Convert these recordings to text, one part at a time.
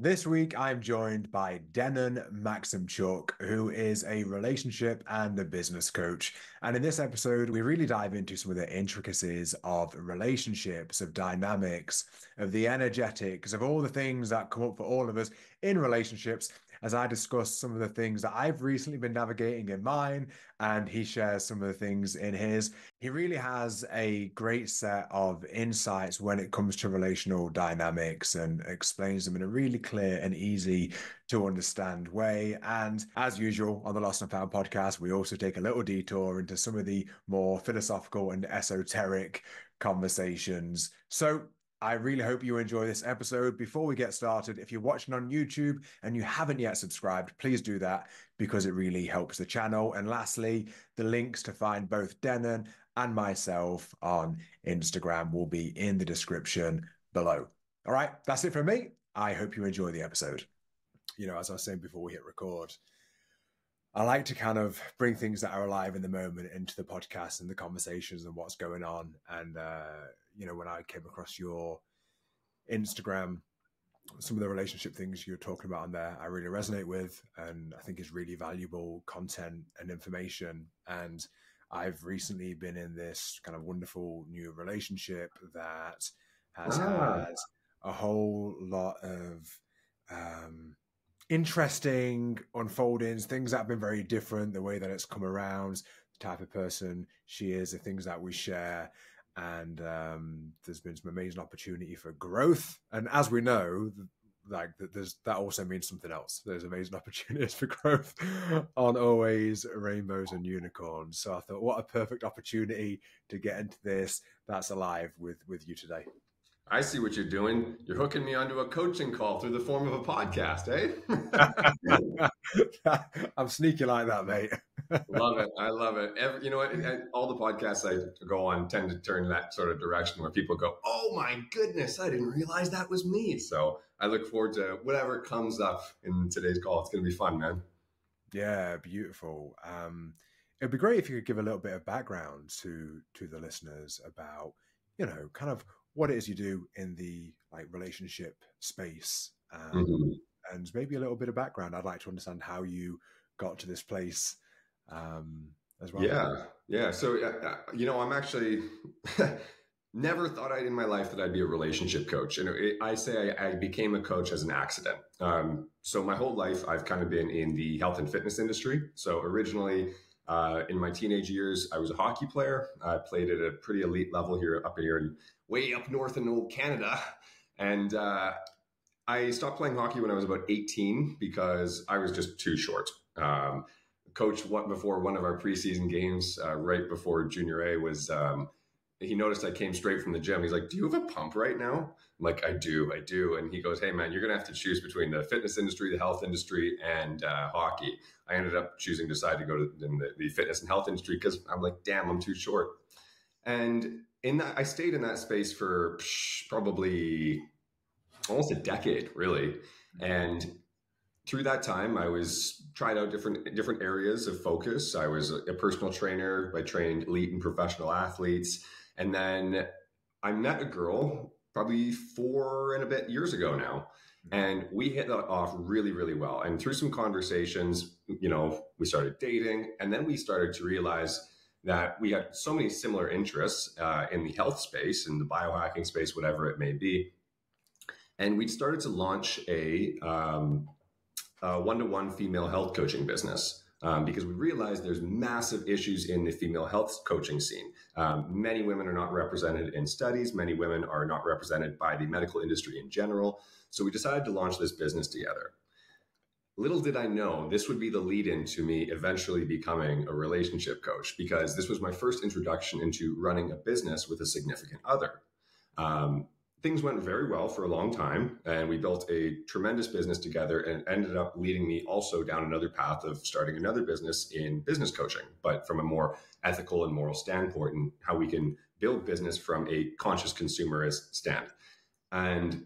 This week, I'm joined by Denon Maximchuk, who is a relationship and a business coach. And in this episode, we really dive into some of the intricacies of relationships, of dynamics, of the energetics, of all the things that come up for all of us in relationships, as I discuss some of the things that I've recently been navigating in mine, and he shares some of the things in his. He really has a great set of insights when it comes to relational dynamics and explains them in a really clear and easy to understand way. And as usual on the Lost and Found podcast, we also take a little detour into some of the more philosophical and esoteric conversations. So I really hope you enjoy this episode. Before we get started, if you're watching on YouTube and you haven't yet subscribed, please do that because it really helps the channel. And lastly, the links to find both Denon and myself on Instagram will be in the description below. All right, that's it from me. I hope you enjoy the episode. You know, as I was saying before we hit record, I like to kind of bring things that are alive in the moment into the podcast and the conversations and what's going on. And, you know, when I came across your Instagram, some of the relationship things you're talking about on there, I really resonate with, and I think is really valuable content and information. And I've recently been in this kind of wonderful new relationship that has had a whole lot of interesting unfoldings, things that have been very different, the way that it's come around, the type of person she is, the things that we share. And there's been some amazing opportunity for growth. And as we know, like that also means something else. There's amazing opportunities for growth aren't always rainbows and unicorns. So I thought, what a perfect opportunity to get into this that's alive with you today. I see what you're doing. You're hooking me onto a coaching call through the form of a podcast, eh? I'm sneaky like that, mate. Love it. I love it. You know what? All the podcasts I go on tend to turn that sort of direction where people go, oh my goodness, I didn't realize that was me. So I look forward to whatever comes up in today's call. It's going to be fun, man. Yeah, beautiful. It'd be great if you could give a little bit of background to the listeners about, you know, kind of what it is you do in the like relationship space, and maybe a little bit of background. I'd like to understand how you got to this place as well. Yeah. So, you know, I'm actually never thought in my life that I'd be a relationship coach. And I say I became a coach as an accident. So my whole life, I've kind of been in the health and fitness industry. So originally, in my teenage years, I was a hockey player. I played at a pretty elite level up here way up north in old Canada. And I stopped playing hockey when I was about 18 because I was just too short. Coach, before one of our preseason games, right before Junior A was, he noticed I came straight from the gym. He's like, do you have a pump right now? I'm like, I do. And he goes, hey man, you're going to have to choose between the fitness industry, the health industry, and hockey. I ended up choosing to decide to go to the fitness and health industry because I'm like, damn, I'm too short. And I stayed in that space for probably almost a decade, really. And through that time, I tried out different areas of focus. I was a personal trainer. I trained elite and professional athletes. And then I met a girl probably 4 and a bit years ago now. And we hit that off really, really well. And through some conversations, you know, we started dating. And then we started to realize that we had so many similar interests in the health space, in the biohacking space, whatever it may be. And we started to launch a one-to-one female health coaching business because we realized there's massive issues in the female health coaching scene. Many women are not represented in studies. Many women are not represented by the medical industry in general. So we decided to launch this business together. Little did I know this would be the lead-in to me eventually becoming a relationship coach, because this was my first introduction into running a business with a significant other. Things went very well for a long time, and we built a tremendous business together, and ended up leading me also down another path of starting another business in business coaching, but from a more ethical and moral standpoint, and how we can build business from a conscious consumerist stand. And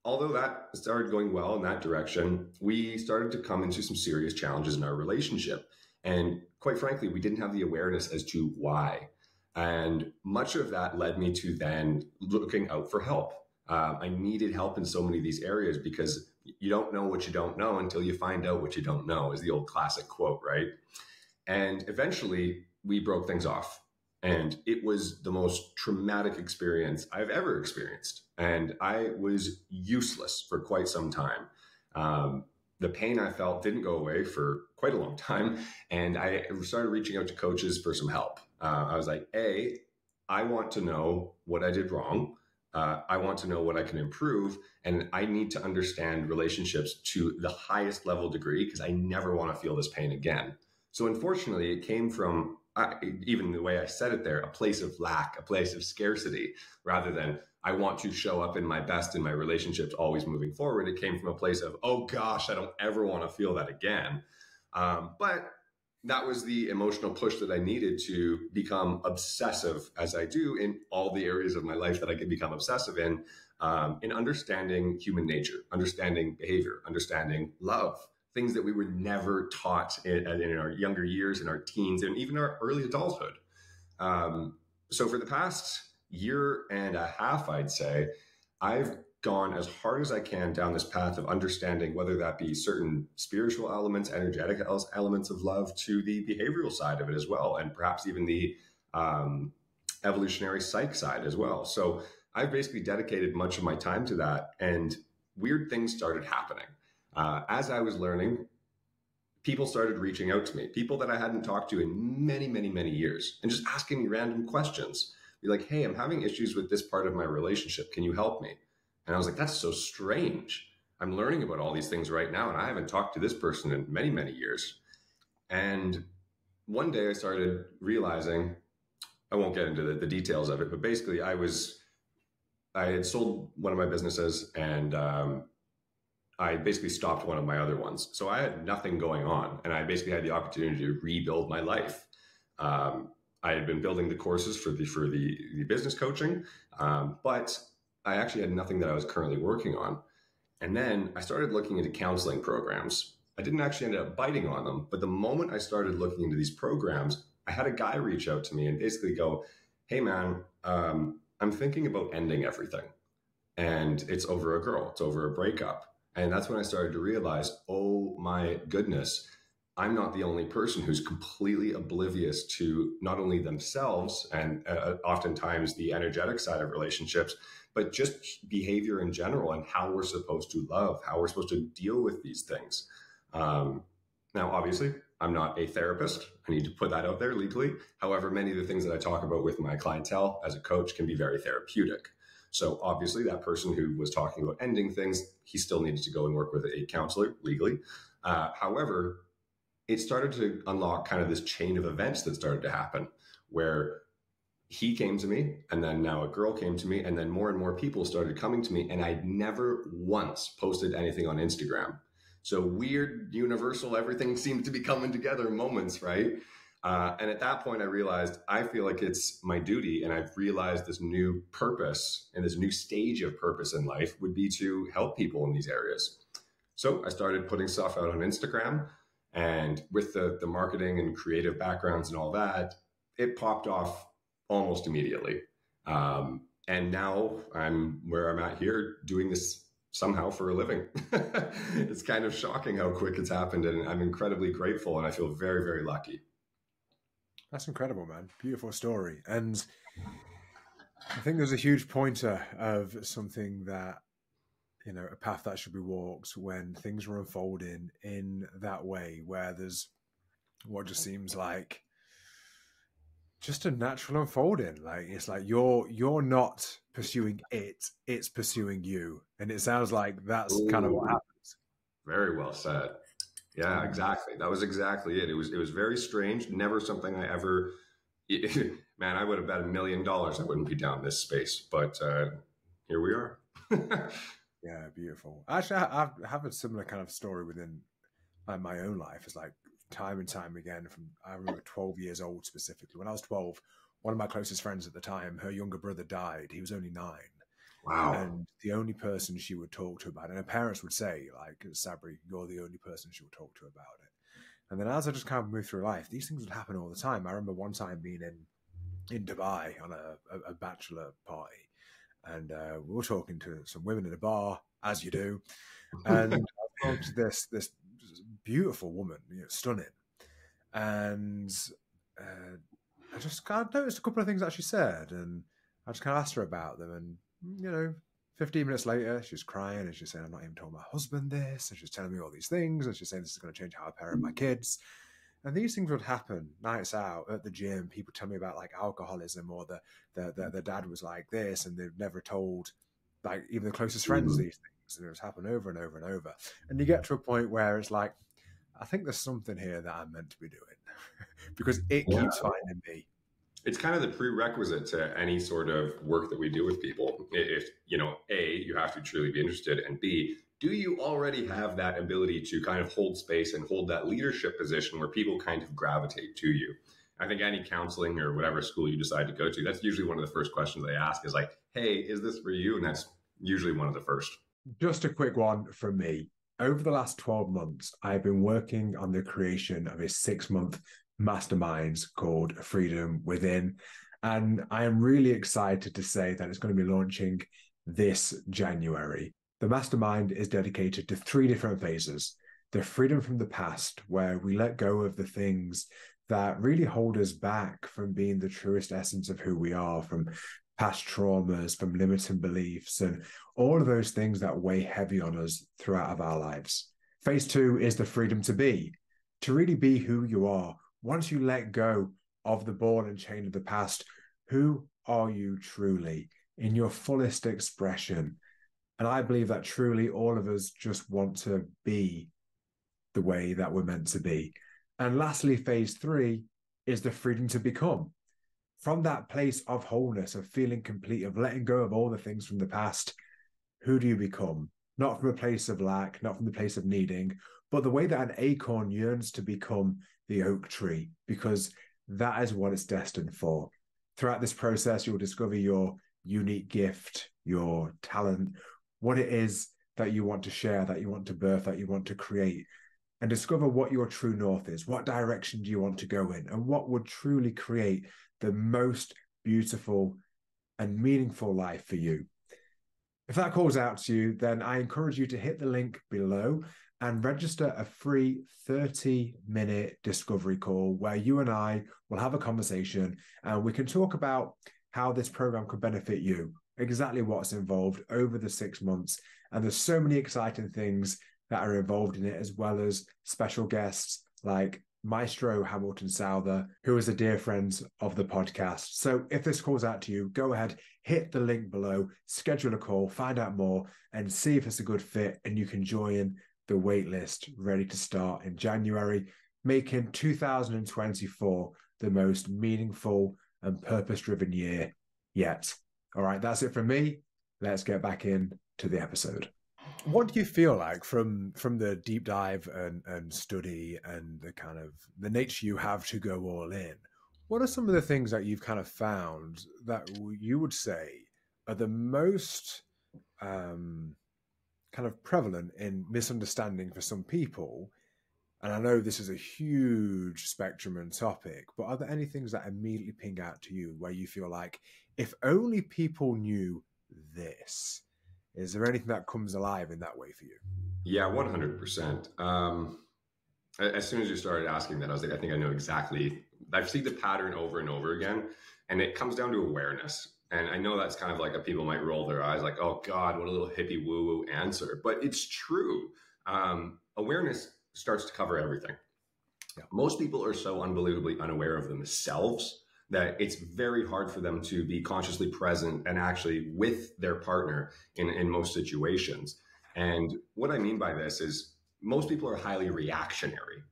although that started going well in that direction, we started to come into some serious challenges in our relationship. And quite frankly, we didn't have the awareness as to why. And much of that led me to then looking out for help. I needed help in so many of these areas because you don't know what you don't know until you find out what you don't know, is the old classic quote, right? And eventually we broke things off. And it was the most traumatic experience I've ever experienced. And I was useless for quite some time. The pain I felt didn't go away for quite a long time. And I started reaching out to coaches for some help. I was like, I want to know what I did wrong. I want to know what I can improve. And I need to understand relationships to the highest level degree, because I never want to feel this pain again. So unfortunately, it came from, even the way I said it there, a place of lack, a place of scarcity, rather than I want to show up in my best in my relationships, always moving forward. It came from a place of, oh gosh, I don't ever want to feel that again. But that was the emotional push that I needed to become obsessive, as I do in all the areas of my life that I could become obsessive in understanding human nature, understanding behavior, understanding love, things that we were never taught in our younger years, in our teens, and even our early adulthood. So for the past year and a half, I'd say, I've gone as hard as I can down this path of understanding, whether that be certain spiritual elements, energetic elements of love, to the behavioral side of it as well, and perhaps even the evolutionary psych side as well. So I've basically dedicated much of my time to that, and weird things started happening. As I was learning, people started reaching out to me, people that I hadn't talked to in many, many, many years, and just asking me random questions. Be like, hey, I'm having issues with this part of my relationship. Can you help me? And I was like, that's so strange. I'm learning about all these things right now, and I haven't talked to this person in many, many years. And one day I started realizing, I won't get into the details of it, but basically I had sold one of my businesses, and I basically stopped one of my other ones. So I had nothing going on, and I basically had the opportunity to rebuild my life. I had been building the courses for the business coaching, but I actually had nothing that I was currently working on. And then I started looking into counseling programs. I didn't actually end up biting on them, but the moment I started looking into these programs, I had a guy reach out to me and basically go, hey man, I'm thinking about ending everything. And it's over a girl, it's over a breakup. And that's when I started to realize, oh my goodness, I'm not the only person who's completely oblivious to not only themselves and oftentimes the energetic side of relationships, but just behavior in general and how we're supposed to love, how we're supposed to deal with these things. Now, obviously, I'm not a therapist. I need to put that out there legally. However, many of the things that I talk about with my clientele as a coach can be very therapeutic. So obviously that person who was talking about ending things, he still needed to go and work with a counselor legally. However, it started to unlock kind of this chain of events that started to happen where he came to me, and then now a girl came to me, and then more and more people started coming to me, and I'd never once posted anything on Instagram. So weird, universal, everything seemed to be coming together moments, right? And at that point, I realized I feel like it's my duty, and I've realized this new purpose and this new stage of purpose in life would be to help people in these areas. So I started putting stuff out on Instagram, and with the marketing and creative backgrounds and all that, it popped off almost immediately. And now I'm where I'm at here doing this somehow for a living. It's kind of shocking how quick it's happened, and I'm incredibly grateful, and I feel very, very lucky. That's incredible, man. Beautiful story. And I think there's a huge pointer of something that, you know, a path that should be walked when things are unfolding in that way, where there's what just seems like just a natural unfolding. Like, it's like you're not pursuing it, it's pursuing you. And it sounds like that's kind of what happens. Very well said. Yeah, exactly. That was exactly it. It was very strange. Never something I ever, man, I would have bet $1 million I wouldn't be down this space, but here we are. Yeah, beautiful. Actually, I have a similar kind of story within my own life. It's like time and time again from, I remember 12 years old specifically. When I was 12, one of my closest friends at the time, her younger brother died. He was only 9. Wow. And the only person she would talk to about it, and her parents would say, like, Sabri, you're the only person she would talk to about it. And then as I just kind of moved through life, these things would happen all the time. I remember one time being in Dubai on a bachelor party, and we were talking to some women in a bar, as you do. And I spoke to this beautiful woman, stunning, and I just kind of noticed a couple of things that she said, and I just kind of asked her about them, and 15 minutes later, she's crying and she's saying, "I'm not even telling my husband this," and she's telling me all these things, and she's saying this is going to change how I parent my kids. And these things would happen nights out at the gym. People tell me about like alcoholism, or the dad was like this, and they've never told like even the closest friends these things, and it's happened over and over and over. And you get to a point where it's like, I think there's something here that I'm meant to be doing because it keeps finding me. It's kind of the prerequisite to any sort of work that we do with people. If, A, you have to truly be interested, and B, do you already have that ability to kind of hold space and hold that leadership position where people kind of gravitate to you? I think any counseling or whatever school you decide to go to, that's usually one of the first questions they ask is like, "Hey, is this for you?" And that's usually one of the first. Just a quick one from me. Over the last 12 months, I've been working on the creation of a 6-month mastermind called Freedom Within. And I am really excited to say that it's going to be launching this January. The mastermind is dedicated to 3 different phases. The freedom from the past, where we let go of the things that really hold us back from being the truest essence of who we are, from past traumas, from limiting beliefs, and all of those things that weigh heavy on us throughout our lives. Phase 2 is the freedom to really be who you are. Once you let go of the ball and chain of the past, who are you truly in your fullest expression? And I believe that truly all of us just want to be the way that we're meant to be. And lastly, phase 3 is the freedom to become. From that place of wholeness, of feeling complete, of letting go of all the things from the past, who do you become? Not from a place of lack, not from the place of needing, but the way that an acorn yearns to become the oak tree, because that is what it's destined for. Throughout this process, you'll discover your unique gift, your talent, what it is that you want to share, that you want to birth, that you want to create, and discover what your true north is. What direction do you want to go in, and what would truly create the most beautiful and meaningful life for you? If that calls out to you, then I encourage you to hit the link below and register a free 30-minute discovery call where you and I will have a conversation and we can talk about how this program could benefit you, exactly what's involved over the 6 months. And there's so many exciting things that are involved in it, as well as special guests like Maestro Hamilton Souther, who is a dear friend of the podcast. So if this calls out to you, go ahead, hit the link below, schedule a call, find out more, and see if it's a good fit, and you can join the waitlist ready to start in January, making 2024 the most meaningful and purpose-driven year yet. All right, that's it from me. Let's get back into the episode. What do you feel like from the deep dive and study and the kind of the nature you have to go all in? What are some of the things that you've kind of found that you would say are the most kind of prevalent in misunderstanding for some people? And I know this is a huge spectrum and topic, but are there any things that immediately ping out to you where you feel like, if only people knew this? Is there anything that comes alive in that way for you? Yeah, 100%. As soon as you started asking that, I was like, I think I know exactly. I've seen the pattern over and over again, and it comes down to awareness. And I know that's kind of like people might roll their eyes like, oh God, what a little hippie woo-woo answer. But it's true. Awareness starts to cover everything. Yeah. Most people are so unbelievably unaware of themselves that it's very hard for them to be consciously present and actually with their partner in most situations. And what I mean by this is most people are highly reactionary.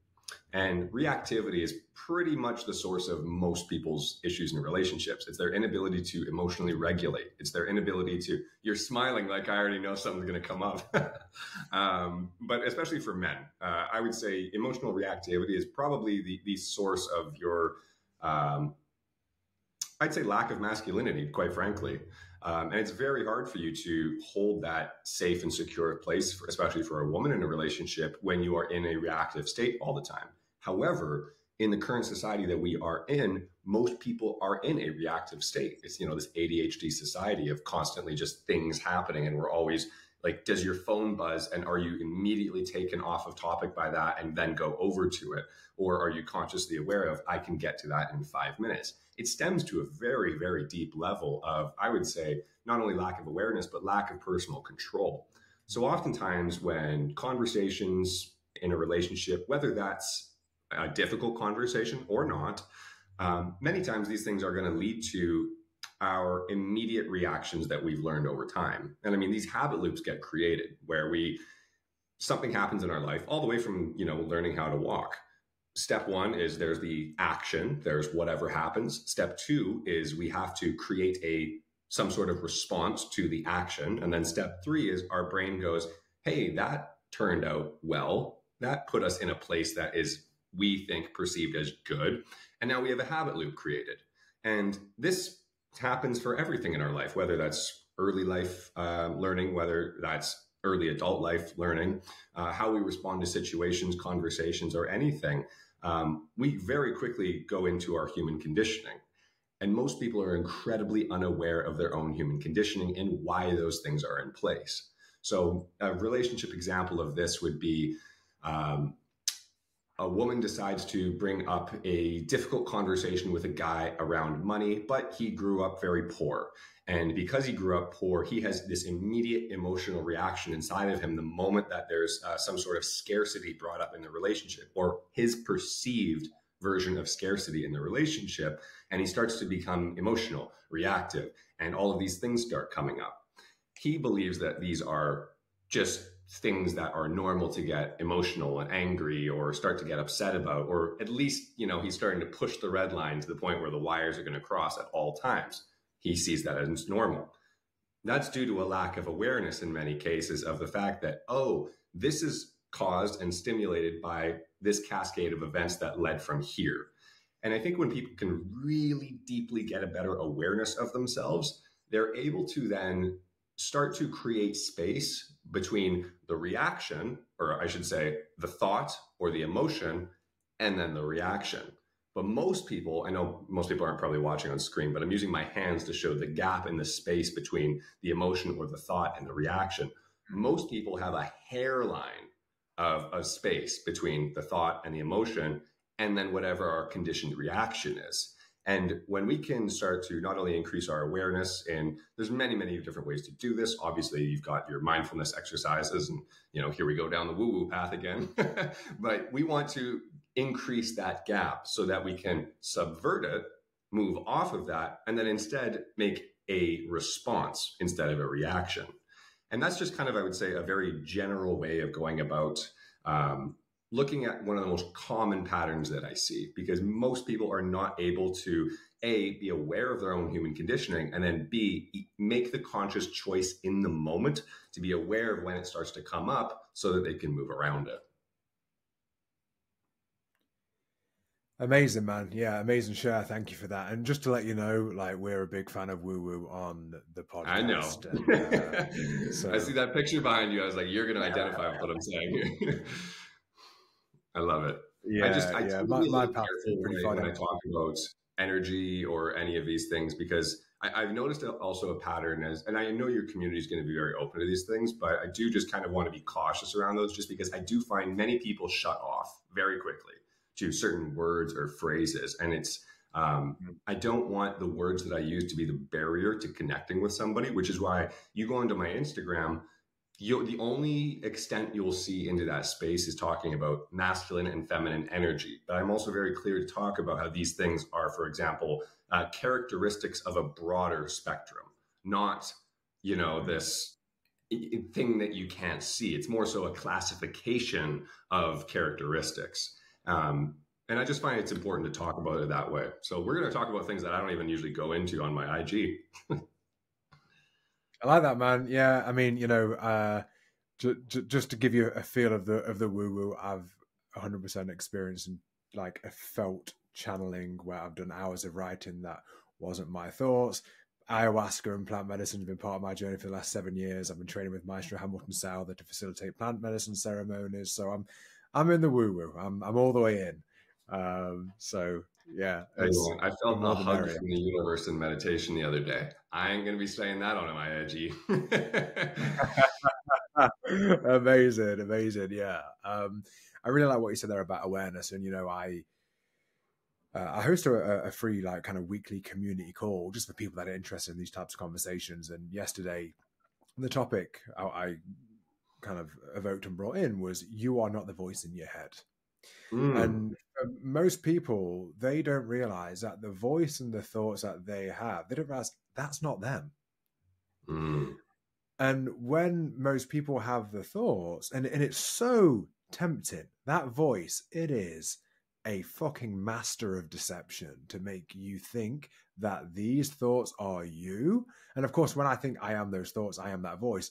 And reactivity is pretty much the source of most people's issues in relationships. It's their inability to emotionally regulate. It's their inability to, you're smiling like I already know something's going to come up. But especially for men, I would say emotional reactivity is probably the source of your, I'd say, lack of masculinity, quite frankly. And it's very hard for you to hold that safe and secure place, especially for a woman in a relationship, when you are in a reactive state all the time. However, in the current society that we are in, most people are in a reactive state. It's, this ADHD society of constantly just things happening, and we're always Like, does your phone buzz and are you immediately taken off of topic by that and then go over to it? Or are you consciously aware of, I can get to that in 5 minutes? It stems to a very, very deep level of, I would say, not only lack of awareness, but lack of personal control. So oftentimes when conversations in a relationship, whether that's a difficult conversation or not, many times these things are going to lead to our immediate reactions that we've learned over time. And I mean, these habit loops get created where something happens in our life, all the way from, learning how to walk. Step one is there's the action, there's whatever happens. Step two is we have to create some sort of response to the action. And then step three is our brain goes, hey, that turned out well. That put us in a place that is, we think, perceived as good. And now we have a habit loop created. And this happens for everything in our life, whether that's early life learning, whether that's early adult life learning, how we respond to situations, conversations, or anything. We very quickly go into our human conditioning. And most people are incredibly unaware of their own human conditioning and why those things are in place. So a relationship example of this would be a woman decides to bring up a difficult conversation with a guy around money, but he grew up very poor. And because he grew up poor, he has this immediate emotional reaction inside of him the moment that there's some sort of scarcity brought up in the relationship, or his perceived version of scarcity in the relationship. And he starts to become emotional, reactive, and all of these things start coming up. He believes that these are just things that are normal to get emotional and angry or start to get upset about, or at least, he's starting to push the red line to the point where the wires are going to cross at all times. He sees that as normal. That's due to a lack of awareness in many cases of the fact that, this is caused and stimulated by this cascade of events that led from here. And I think when people can really deeply get a better awareness of themselves, they're able to then start to create space between the reaction, or I should say the thought or the emotion, and then the reaction. But most people, I know most people aren't probably watching on screen, but I'm using my hands to show the gap in the space between the emotion or the thought and the reaction. Most people have a hairline of a space between the thought and the emotion, and then whatever our conditioned reaction is. And when we can start to not only increase our awareness, and there's many, many different ways to do this. Obviously, you've got your mindfulness exercises, and here we go down the woo-woo path again. But we want to increase that gap so that we can subvert it, move off of that, and then instead make a response instead of a reaction. And that's just kind of, I would say, a very general way of going about looking at one of the most common patterns that I see, because most people are not able to, A, be aware of their own human conditioning, and then B, make the conscious choice in the moment to be aware of when it starts to come up so that they can move around it. Amazing, man. Yeah, amazing share. Thank you for that. And just to let you know, we're a big fan of woo-woo on the podcast. I know. And, I see that picture behind you. I was like, you're going to identify with what I'm saying here. I love it. Yeah, my path is pretty when I talk about energy or any of these things, because I've noticed also a pattern and I know your community is going to be very open to these things, but I do just kind of want to be cautious around those, just because I do find many people shut off very quickly to certain words or phrases. And it's, I don't want the words that I use to be the barrier to connecting with somebody, which is why you go into my Instagram, the only extent you'll see into that space is talking about masculine and feminine energy. But I'm also very clear to talk about how these things are, for example, characteristics of a broader spectrum, not, this thing that you can't see. It's more so a classification of characteristics. And I just find it's important to talk about it that way. So we're going to talk about things that I don't even usually go into on my IG. I like that, man. Yeah, I mean, just to give you a feel of the woo-woo, I've 100% experienced and a felt channeling where I've done hours of writing that wasn't my thoughts. Ayahuasca and plant medicine have been part of my journey for the last 7 years. I've been training with Maestro Hamilton Souther to facilitate plant medicine ceremonies. So I'm in the woo-woo. I'm all the way in. So yeah, I felt a hug from the universe in meditation the other day. I ain't going to be saying that on my IG. Amazing, amazing. Yeah. I really like what you said there about awareness. And, I host a free, like, kind of weekly community call just for people that are interested in these types of conversations. And yesterday, the topic I kind of evoked and brought in was, you are not the voice in your head. And most people, they don't realize that the voice and the thoughts that they have, they don't realize that's not them. And when most people have the thoughts, and it's so tempting, that voice, it is a fucking master of deception to make you think that these thoughts are you. And of course, when I think I am those thoughts, I am that voice,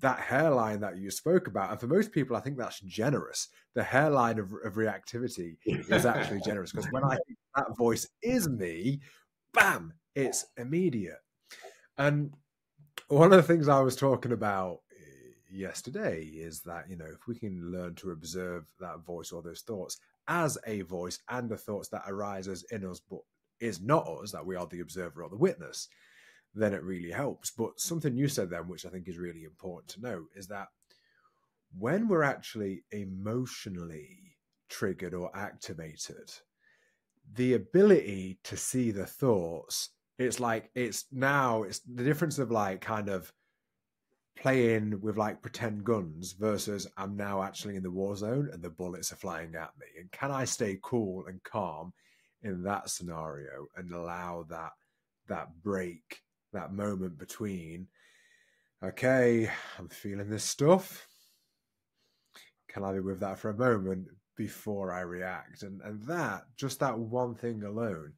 that hairline that you spoke about. And for most people, I think that's generous. The hairline of reactivity is actually generous, because when I think that voice is me, bam, it's immediate. And one of the things I was talking about yesterday is that, if we can learn to observe that voice or those thoughts as a voice and the thoughts that arises in us, but is not us, that we are the observer or the witness, then it really helps. But something you said then, which I think is really important to know, is that when we're actually emotionally triggered or activated, the ability to see the thoughts, it's the difference of like kind of playing with like pretend guns versus I'm now actually in the war zone and the bullets are flying at me. And can I stay cool and calm in that scenario and allow that break, that moment between, okay, I'm feeling this stuff. Can I be with that for a moment before I react? And that, just that one thing alone,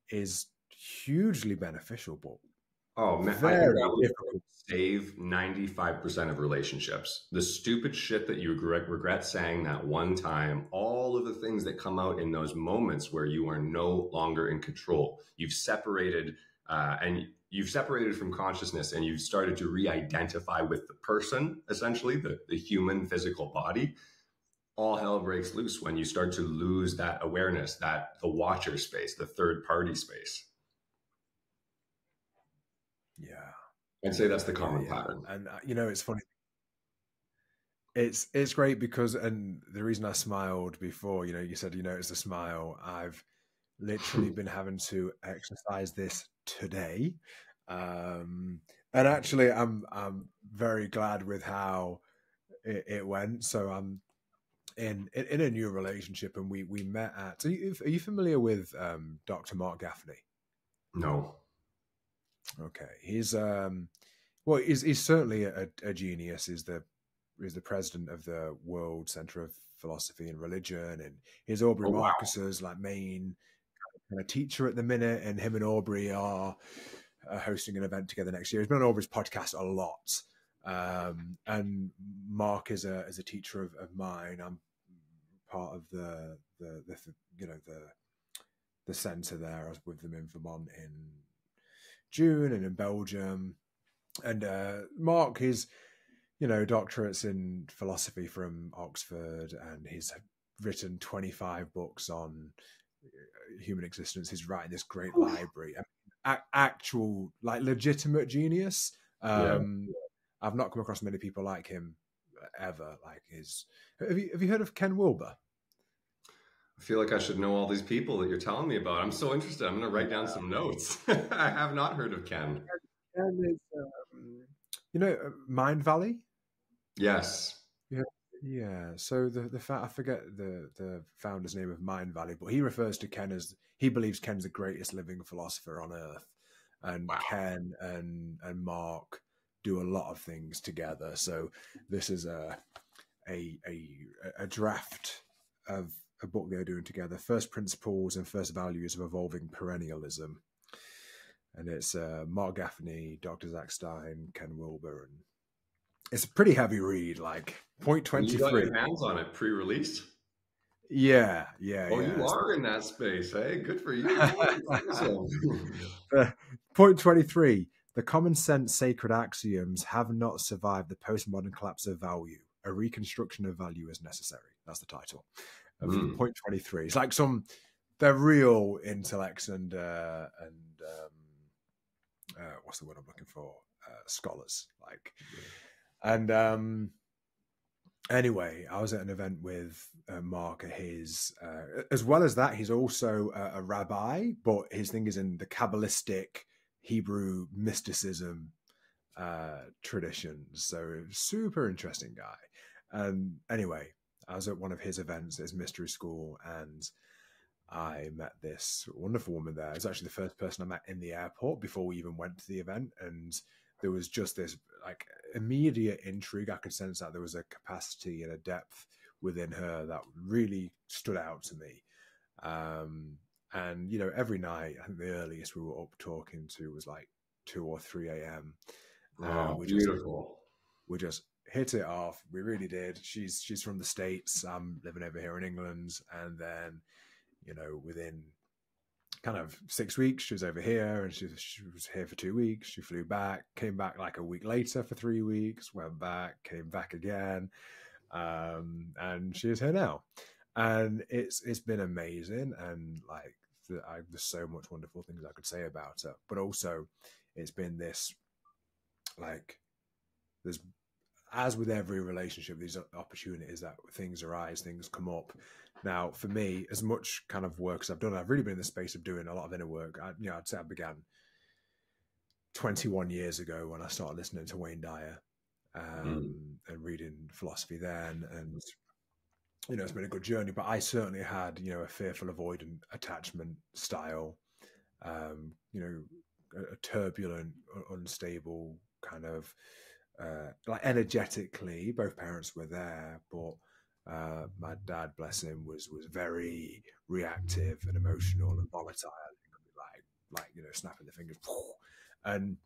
is hugely beneficial, but I think that would save 95% of relationships. The stupid shit that you regret saying that one time, all of the things that come out in those moments where you are no longer in control. You've separated from consciousness, and you've started to re-identify with the person, essentially, the human physical body. All hell breaks loose when you start to lose that awareness, the watcher space, the third party space. Yeah. I'd say that's the common pattern. And, it's funny. It's great because, and the reason I smiled before, you said, it's a smile. I've literally been having to exercise this today. And actually I'm very glad with how it went. So I'm in a new relationship, and we met at, are you familiar with Dr. Mark Gaffney? No. Okay. He's he's certainly a genius. He's the president of the World Center of Philosophy and Religion, and he's Aubrey Marcus's like main kind of teacher at the minute, and him and Aubrey are hosting an event together next year. He's been on Aubrey's podcast a lot, and Mark is a teacher of mine. I'm part of the center there. I was with them in Vermont in June and in Belgium, and Mark is doctorates in philosophy from Oxford, and he's written 25 books on human existence. He's writing this great library. Actual, like, legitimate genius. I've not come across many people like him ever. Like have you heard of Ken Wilber? I feel like I should know all these people that you're telling me about. I'm so interested. I'm going to write down some notes. I have not heard of Ken. Ken is, Mind Valley. Yes. Yeah. So I forget the founder's name of Mind Valley, but he refers to Ken as, he believes Ken's the greatest living philosopher on earth, and Ken and Mark do a lot of things together. So this is a draft of a book they're doing together: First Principles and First Values of Evolving Perennialism. And it's Mark Gaffney, Dr. Zach Stein, Ken Wilber, and it's a pretty heavy read. Like, point 23. You got your hands on it pre-released? Yeah. Oh, you are in that space, hey? Good for you. Point 23. The common sense sacred axioms have not survived the postmodern collapse of value. A reconstruction of value is necessary. That's the title of point 23. It's like they're real intellects and what's the word I'm looking for? Scholars. Like, And anyway, I was at an event with Mark. His as well as that, he's also a rabbi, but his thing is in the Kabbalistic Hebrew mysticism traditions. So super interesting guy. And anyway, I was at one of his events at his mystery school, and I met this wonderful woman there. It was actually the first person I met in the airport before we even went to the event. And there was just this like immediate intrigue. I could sense that there was a capacity and a depth within her that really stood out to me. And, you know, every night, I think the earliest we were up talking to was like 2 or 3 a.m. Oh, beautiful. We just hit it off. We really did. She's from the States. I'm living over here in England. And then, you know, within kind of 6 weeks, she was over here, and she was here for 2 weeks. She flew back, came back like a week later for 3 weeks, went back, came back again. And she is here now. And it's been amazing. And like, there's so much wonderful things I could say about her. But also, it's been this, like, there's, as with every relationship, these opportunities that things arise, things come up. Now, for me, as much kind of work as I've done, I've really been in the space of doing a lot of inner work. I'd say I began 21 years ago when I started listening to Wayne Dyer and reading philosophy then. And, you know, it's been a good journey, but I certainly had, you know, a fearful, avoidant attachment style, you know, a turbulent, unstable kind of, like energetically, both parents were there, but my dad, bless him, was very reactive and emotional and volatile. It could be like you know, snapping the fingers, and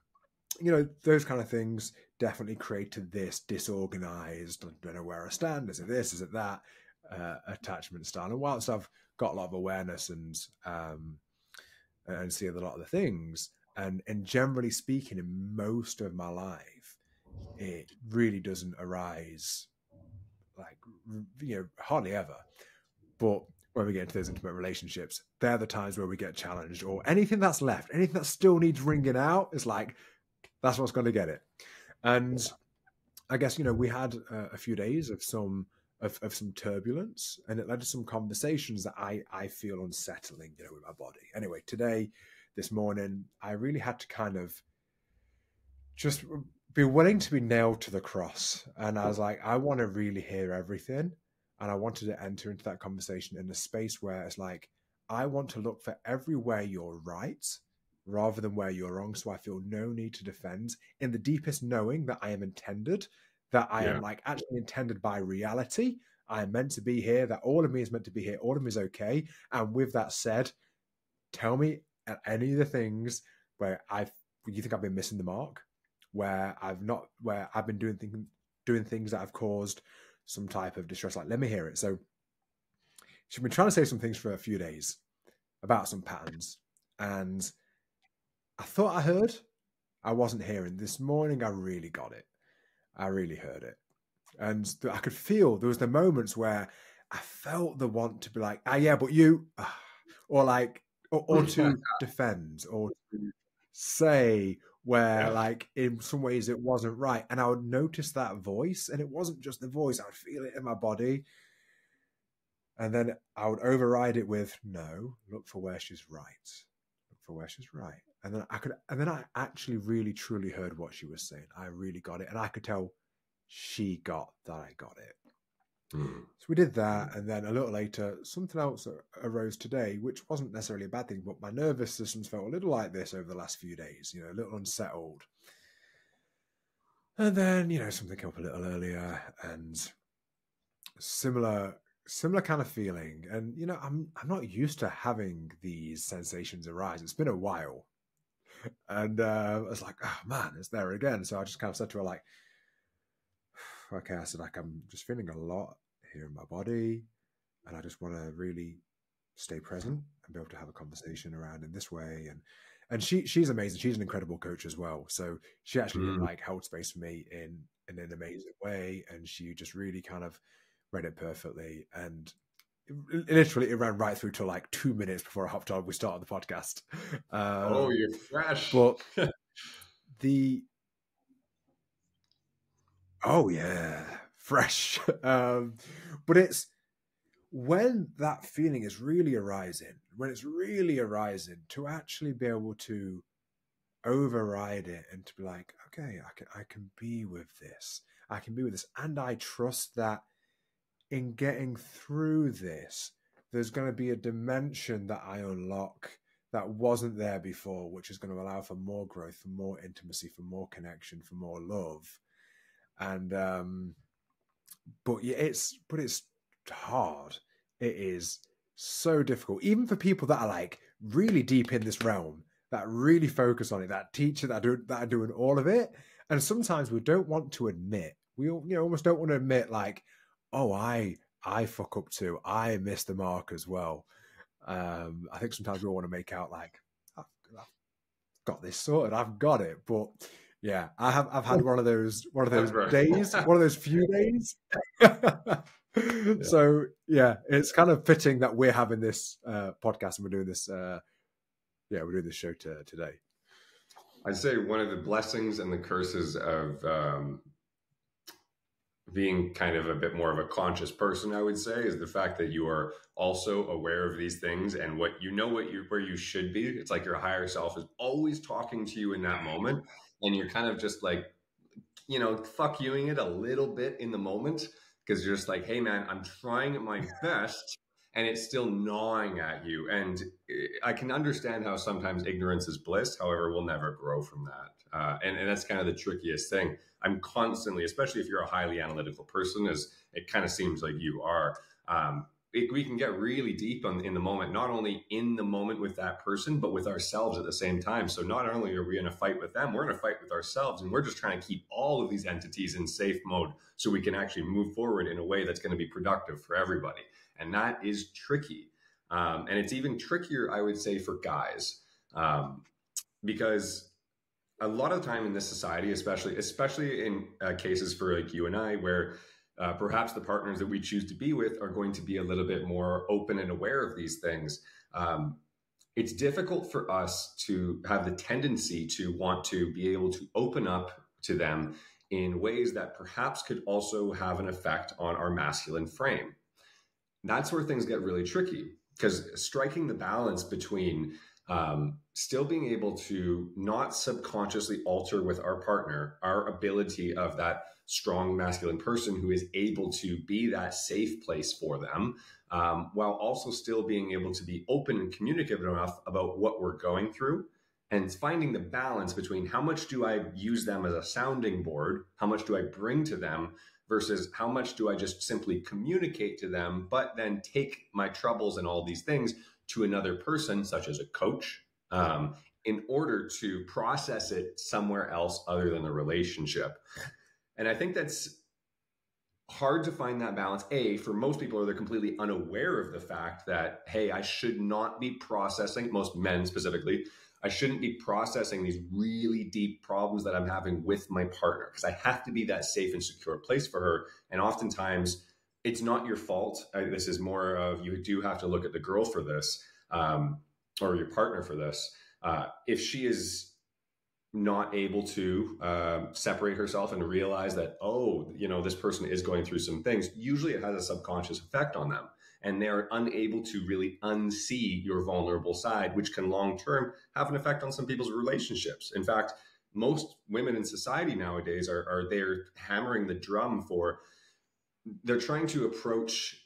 you know, those kind of things definitely created this disorganized, I don't know where I stand, is it this, is it that, attachment style. And whilst I've got a lot of awareness and see a lot of the things, and generally speaking, in most of my life, it really doesn't arise, like, you know, hardly ever. But when we get into those intimate relationships, they're the times where we get challenged, or anything that's left, anything that still needs wringing out, is like, that's what's going to get it. And I guess, you know, we had a few days of some turbulence, and it led to some conversations that I feel unsettling, you know, with my body. Anyway, this morning, I really had to kind of just be willing to be nailed to the cross. And I was like, I want to really hear everything. And I wanted to enter into that conversation in a space where it's like, I want to look for everywhere you're right rather than where you're wrong. So I feel no need to defend, in the deepest knowing that I am intended, that I am like actually intended by reality. I am meant to be here, that all of me is meant to be here. All of me is okay. And with that said, tell me any of the things where you think I've been missing the mark, where I've been doing things that have caused some type of distress. Like, let me hear it. So she's been trying to say some things for a few days about some patterns, and I thought I heard. I wasn't hearing. This morning, I really got it. I really heard it. And I could feel there was the moments where I felt the want to be like, yeah, but you, or like, or to defend, or to say where like in some ways it wasn't right. And I would notice that voice, and it wasn't just the voice, I would feel it in my body. And then I would override it with, no, look for where she's right. Look for where she's right. And then I actually really truly heard what she was saying. I really got it. And I could tell she got that I got it. So we did that. And then a little later, something else arose today, which wasn't necessarily a bad thing, but my nervous system's felt a little like this over the last few days, you know, a little unsettled. And then, you know, something came up a little earlier, and similar kind of feeling. And, you know, I'm not used to having these sensations arise. It's been a while. And I was like, oh man, it's there again. So I just kind of said to her, like, okay, I said, like, I'm just feeling a lot here in my body, and I just want to really stay present and be able to have a conversation around in this way. And she's amazing. She's an incredible coach as well. So she actually like held space for me in an amazing way, and she just really kind of read it perfectly. And it ran right through to like 2 minutes before I hopped on. We started the podcast. You're fresh. But Oh yeah, fresh. But it's when that feeling is really arising, when it's really arising, to actually be able to override it and to be like, okay, I can be with this. I can be with this. And I trust that in getting through this, there's going to be a dimension that I unlock that wasn't there before, which is going to allow for more growth, for more intimacy, for more connection, for more love. And but yeah, it's hard. It is so difficult, even for people that are like really deep in this realm, that really focus on it, that teacher that are doing all of it. And sometimes we don't want to admit, we almost don't want to admit like, oh, I fuck up too. I miss the mark as well. I think sometimes we all want to make out like I've got this sorted, I've got it, but yeah, I've had one of those days, one of those few days. Yeah. So yeah, it's kind of fitting that we're having this podcast and we're doing this. We're doing this show today. I'd say one of the blessings and the curses of being kind of a bit more of a conscious person, I would say, is the fact that you are also aware of these things and where you should be. It's like your higher self is always talking to you in that moment, and you're kind of just like, fuck youing it a little bit in the moment, because you're just like, hey man, I'm trying my best, and it's still gnawing at you. And I can understand how sometimes ignorance is bliss. However, we'll never grow from that. And that's kind of the trickiest thing. I'm constantly, especially if you're a highly analytical person, as it kind of seems like you are, we can get really deep in the moment, not only in the moment with that person, but with ourselves at the same time. So not only are we in a fight with them, we're in a fight with ourselves, and we're just trying to keep all of these entities in safe mode so we can actually move forward in a way that's going to be productive for everybody. And that is tricky. And it's even trickier, I would say, for guys, because a lot of the time in this society, especially in cases for like you and I, where perhaps the partners that we choose to be with are going to be a little bit more open and aware of these things. It's difficult for us to have the tendency to want to be able to open up to them in ways that perhaps could also have an effect on our masculine frame. That's where things get really tricky, because striking the balance between still being able to not subconsciously alter with our partner our ability of that strong masculine person who is able to be that safe place for them, while also still being able to be open and communicative enough about what we're going through, and finding the balance between how much do I use them as a sounding board, how much do I bring to them, versus how much do I just simply communicate to them, but then take my troubles and all these things to another person, such as a coach, in order to process it somewhere else other than the relationship. And I think that's hard to find that balance. For most people, they're completely unaware of the fact that, hey, I should not be processing, most men specifically, I shouldn't be processing these really deep problems that I'm having with my partner, because I have to be that safe and secure place for her. And oftentimes it's not your fault. This is more of, you do have to look at the girl for this, or your partner for this. If she is not able to separate herself and realize that, this person is going through some things, usually it has a subconscious effect on them. And they're unable to really unsee your vulnerable side, which can long-term have an effect on some people's relationships. In fact, most women in society nowadays are they're hammering the drum for, they're trying to approach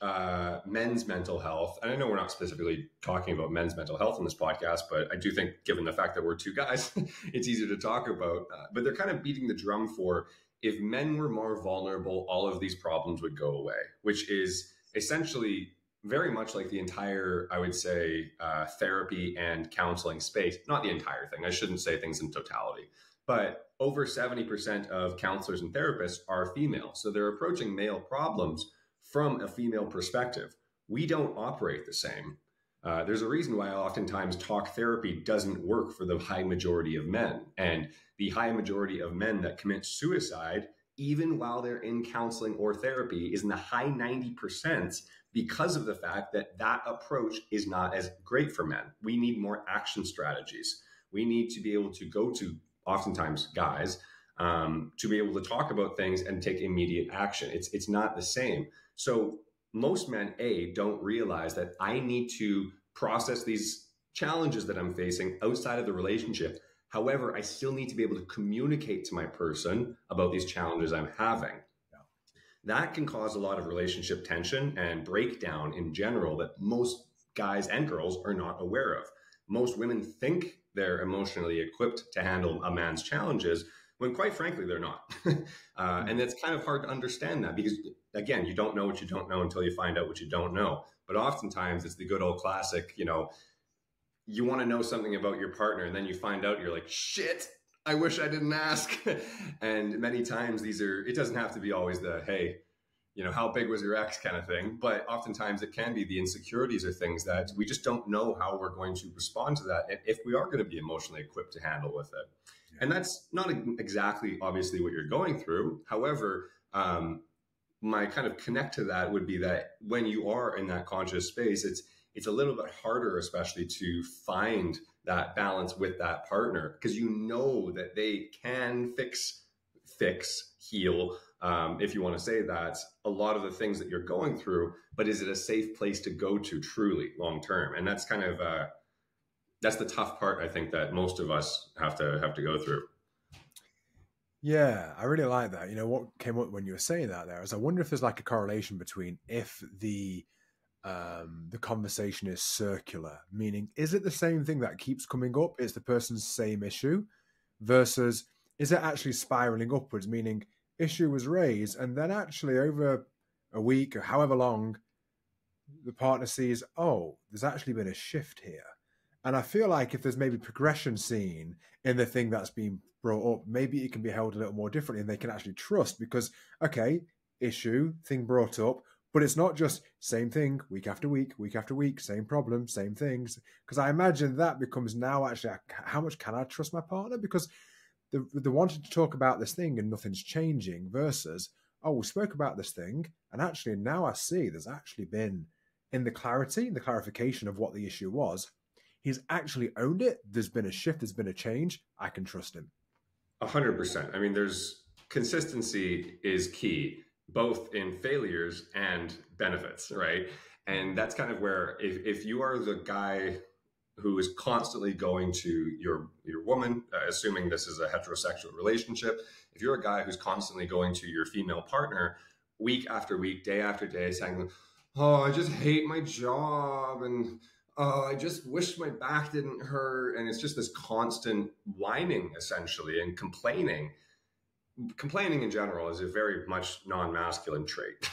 men's mental health. And I know we're not specifically talking about men's mental health in this podcast, but I do think, given the fact that we're two guys, it's easier to talk about. But they're kind of beating the drum for, if men were more vulnerable, all of these problems would go away, which is essentially very much like the entire, I would say, therapy and counseling space. Not the entire thing. I shouldn't say things in totality. But over 70% of counselors and therapists are female. So they're approaching male problems from a female perspective. We don't operate the same. There's a reason why oftentimes talk therapy doesn't work for the high majority of men. And the high majority of men that commit suicide, even while they're in counseling or therapy, is in the high 90%, because of the fact that that approach is not as great for men. We need more action strategies. We need to be able to go to, oftentimes, guys to be able to talk about things and take immediate action. It's not the same. So most men, don't realize that I need to process these challenges that I'm facing outside of the relationship. However, I still need to be able to communicate to my person about these challenges I'm having. Yeah. That can cause a lot of relationship tension and breakdown in general that most guys and girls are not aware of. Most women think they're emotionally equipped to handle a man's challenges, when quite frankly, they're not. And it's kind of hard to understand that because, again, you don't know what you don't know until you find out what you don't know. But oftentimes it's the good old classic, you want to know something about your partner and then you find out, you're like, shit, I wish I didn't ask. And many times it doesn't have to be always the, hey, how big was your ex kind of thing. But oftentimes it can be the insecurities or things that we just don't know how we're going to respond to that. And if we are going to be emotionally equipped to handle with it. Yeah. And that's not exactly obviously what you're going through. However, my kind of connect to that would be that when you are in that conscious space, it's a little bit harder, especially to find that balance with that partner, because you know that they can fix, heal, if you want to say that, a lot of the things that you're going through, but is it a safe place to go to truly long term? And that's kind of that's the tough part, I think, that most of us have to go through. Yeah, I really like that. What came up when you were saying that there is, I wonder if there's like a correlation between if the conversation is circular, meaning is it the same thing that keeps coming up? It's the person's same issue versus is it actually spiraling upwards, meaning issue was raised and then actually over a week or however long the partner sees, oh, there's actually been a shift here. And I feel like if there's maybe progression seen in the thing that's being brought up, maybe it can be held a little more differently and they can actually trust because, okay, issue, thing brought up, but it's not just same thing week after week, same problem, same things. Because I imagine that becomes now actually, how much can I trust my partner? Because they're wanting to talk about this thing and nothing's changing versus, oh, we spoke about this thing. And actually now I see there's actually been in the clarification of what the issue was. He's actually owned it. There's been a shift. There's been a change. I can trust him. 100%. I mean, consistency is key, both in failures and benefits, right? And that's kind of where if you are the guy who is constantly going to your woman, assuming this is a heterosexual relationship, if you're a guy who's constantly going to your female partner week after week, day after day, saying, oh, I just hate my job and I just wish my back didn't hurt. And it's just this constant whining, essentially, and complaining. Complaining in general is a very much non-masculine trait.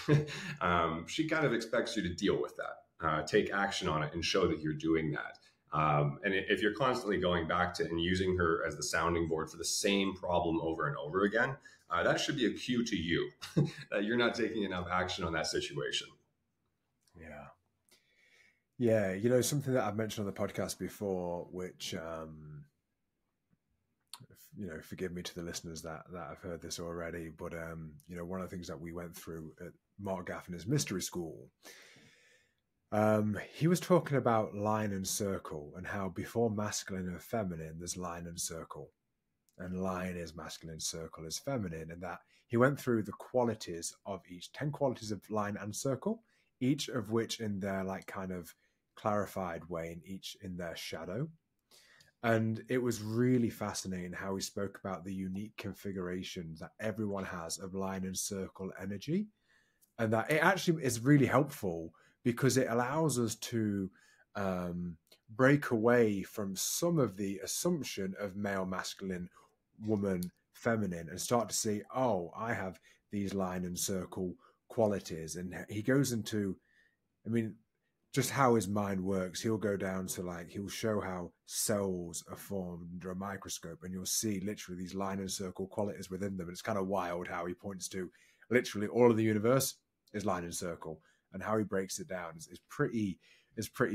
She kind of expects you to deal with that, take action on it and show that you're doing that. And if you're constantly going back to and using her as the sounding board for the same problem over and over again, that should be a cue to you that you're not taking enough action on that situation. Yeah. Yeah. Something that I've mentioned on the podcast before, which, forgive me to the listeners that have heard this already, but, one of the things that we went through at Mark Gaffiner's mystery school, he was talking about line and circle and how before masculine and feminine, there's line and circle, and line is masculine, circle is feminine. And that he went through the qualities of each 10 qualities of line and circle, each of which in their like kind of clarified way and each in their shadow. And it was really fascinating how he spoke about the unique configurations that everyone has of line and circle energy. And that it actually is really helpful because it allows us to break away from some of the assumption of male masculine, woman feminine, and start to see, oh, I have these line and circle qualities. And he goes into, just how his mind works. He'll go down to he'll show how cells are formed under a microscope, and you'll see literally these line and circle qualities within them. And it's kind of wild how he points to literally all of the universe is line and circle, and how he breaks it down is pretty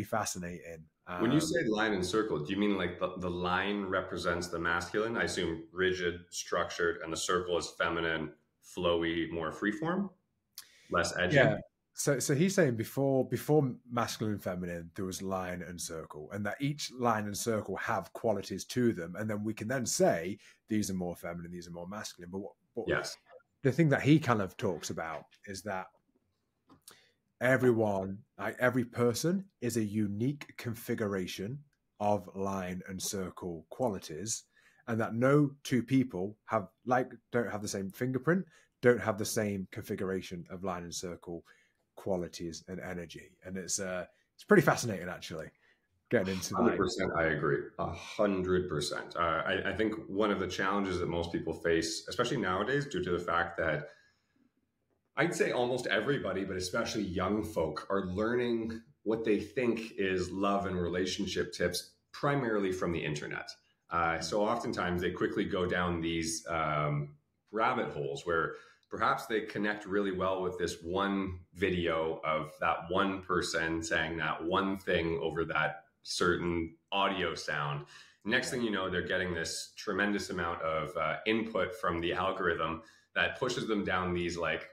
fascinating. When you say line and circle, do you mean like the line represents the masculine? I assume rigid, structured, and the circle is feminine, flowy, more freeform, less edgy? So he's saying before masculine and feminine, there was line and circle, and that each line and circle have qualities to them, and then we can then say these are more feminine, these are more masculine. But Yes. the thing that he kind of talks about is that everyone, like every person, is a unique configuration of line and circle qualities, and that no two people don't have the same fingerprint, don't have the same configuration of line and circle qualities and energy. And it's pretty fascinating, actually, getting into 100%, I agree. 100%. I think one of the challenges that most people face, especially nowadays, due to the fact that I'd say almost everybody, but especially young folk, are learning what they think is love and relationship tips primarily from the internet. So oftentimes they quickly go down these rabbit holes where perhaps they connect really well with this one video of that one person saying that one thing over that certain audio sound. Next thing you know, they're getting this tremendous amount of input from the algorithm that pushes them down these like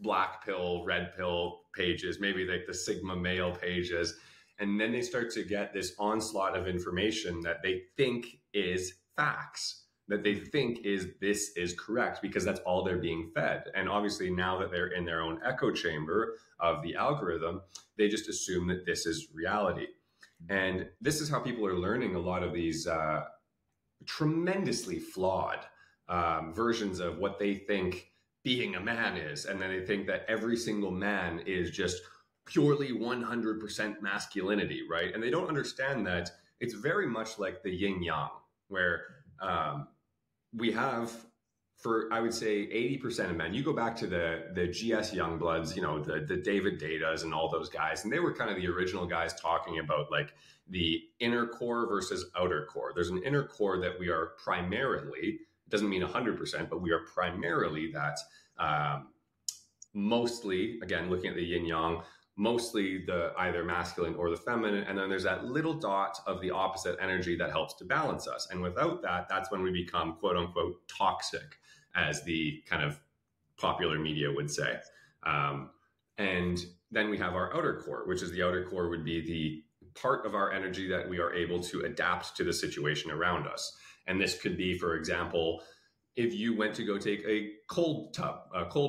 black pill, red pill pages, maybe like the Sigma male pages. And then they start to get this onslaught of information that they think is facts, that they think this is correct because that's all they're being fed. And obviously now that they're in their own echo chamber of the algorithm, they just assume that this is reality. And this is how people are learning a lot of these tremendously flawed versions of what they think being a man is. And then they think that every single man is just purely 100% masculinity, right? And they don't understand that it's very much like the yin yang, where we have, for I would say 80% of men, you go back to the GS Youngbloods, you know, the David Datas and all those guys, and they were kind of the original guys talking about like the inner core versus outer core. There's an inner core that we are primarily, doesn't mean 100%, but we are primarily that mostly, again, looking at the yin yang, mostly the either masculine or the feminine. And then there's that little dot of the opposite energy that helps to balance us. And without that, that's when we become quote unquote toxic, as the kind of popular media would say. And then we have our outer core, which is the outer core would be the part of our energy that we are able to adapt to the situation around us. And this could be, for example, if you went to go take a cold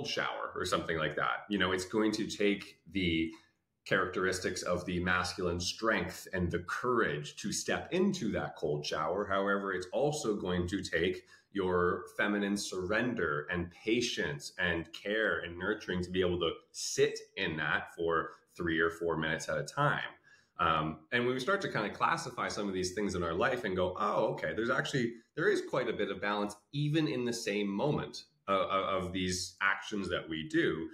shower or something like that, you know, it's going to take the characteristics of the masculine strength and the courage to step into that cold shower. However, it's also going to take your feminine surrender and patience and care and nurturing to be able to sit in that for 3 or 4 minutes at a time. And when we start to kind of classify some of these things in our life and go, oh, okay, there is quite a bit of balance, even in the same moment of these actions that we do.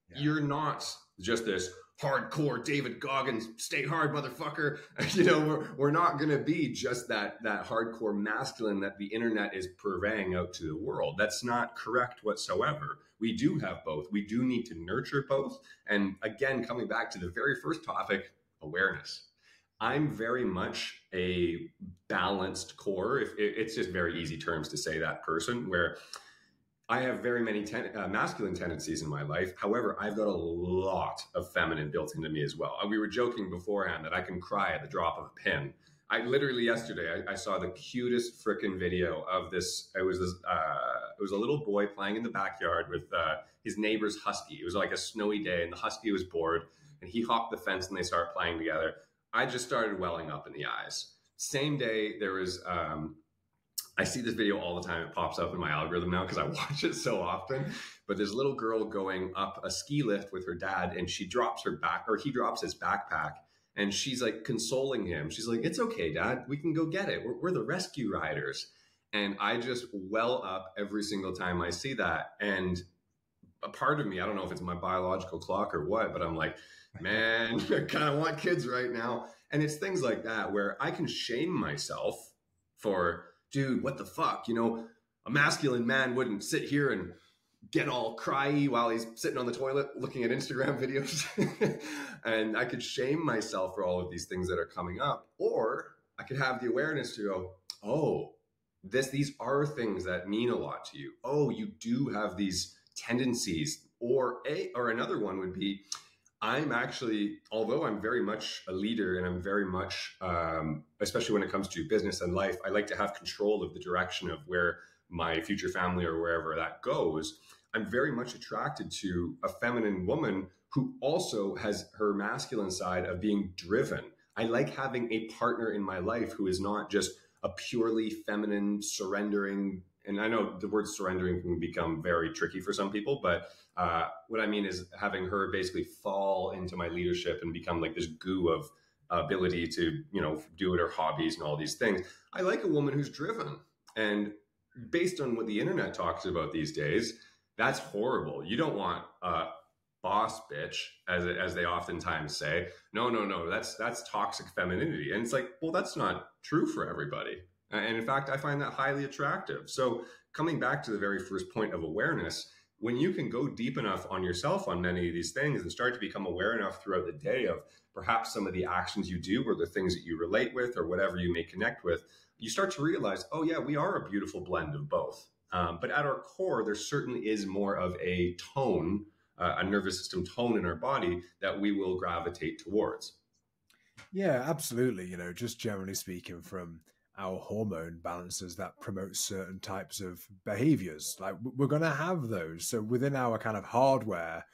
Yeah. You're not just this hardcore David Goggins, stay hard, motherfucker. You know, we're not going to be just that hardcore masculine that the internet is purveying out to the world. That's not correct whatsoever. We do have both. We do need to nurture both. And again, coming back to the very first topic, awareness. I'm very much a balanced core. It's just very easy terms to say that person, where I have very many masculine tendencies in my life. However, I've got a lot of feminine built into me as well. We were joking beforehand that I can cry at the drop of a pin. I literally yesterday, I saw the cutest freaking video of this. It was a little boy playing in the backyard with his neighbor's husky. It was like a snowy day and the husky was bored and he hopped the fence and they started playing together. I just started welling up in the eyes. Same day, there was, I see this video all the time. It pops up in my algorithm now because I watch it so often. But there's a little girl going up a ski lift with her dad and she drops her back, or he drops his backpack. And she's like consoling him. She's like, it's okay, Dad. We can go get it. We're the rescue riders. And I just well up every single time I see that. And a part of me, I don't know if it's my biological clock or what, but I'm like, man, I kind of want kids right now. And it's things like that where I can shame myself for, dude, what the fuck? You know, a masculine man wouldn't sit here and get all cryy while he's sitting on the toilet looking at Instagram videos. And I could shame myself for all of these things that are coming up. Or I could have the awareness to go, oh, these are things that mean a lot to you. Oh, you do have these tendencies. Or another one would be, I'm actually, although I'm very much a leader and I'm very much, especially when it comes to business and life, I like to have control of the direction of where my future family or wherever that goes. I'm very much attracted to a feminine woman who also has her masculine side of being driven. I like having a partner in my life who is not just a purely feminine, surrendering. And I know the word surrendering can become very tricky for some people, but what I mean is having her basically fall into my leadership and become like this goo of ability to, do her hobbies and all these things. I like a woman who's driven. And based on what the internet talks about these days, that's horrible. You don't want a boss bitch, as they oftentimes say. No, that's toxic femininity. And it's like, well, that's not true for everybody. And in fact, I find that highly attractive. So coming back to the very first point of awareness, when you can go deep enough on yourself on many of these things and start to become aware enough throughout the day of perhaps some of the actions you do or the things that you relate with or whatever you may connect with, you start to realize, oh yeah, we are a beautiful blend of both. But at our core, there certainly is more of a tone, a nervous system tone in our body that we will gravitate towards. Yeah, absolutely. Just generally speaking, from our hormone balances that promote certain types of behaviors, like we're going to have those. So within our kind of hardware,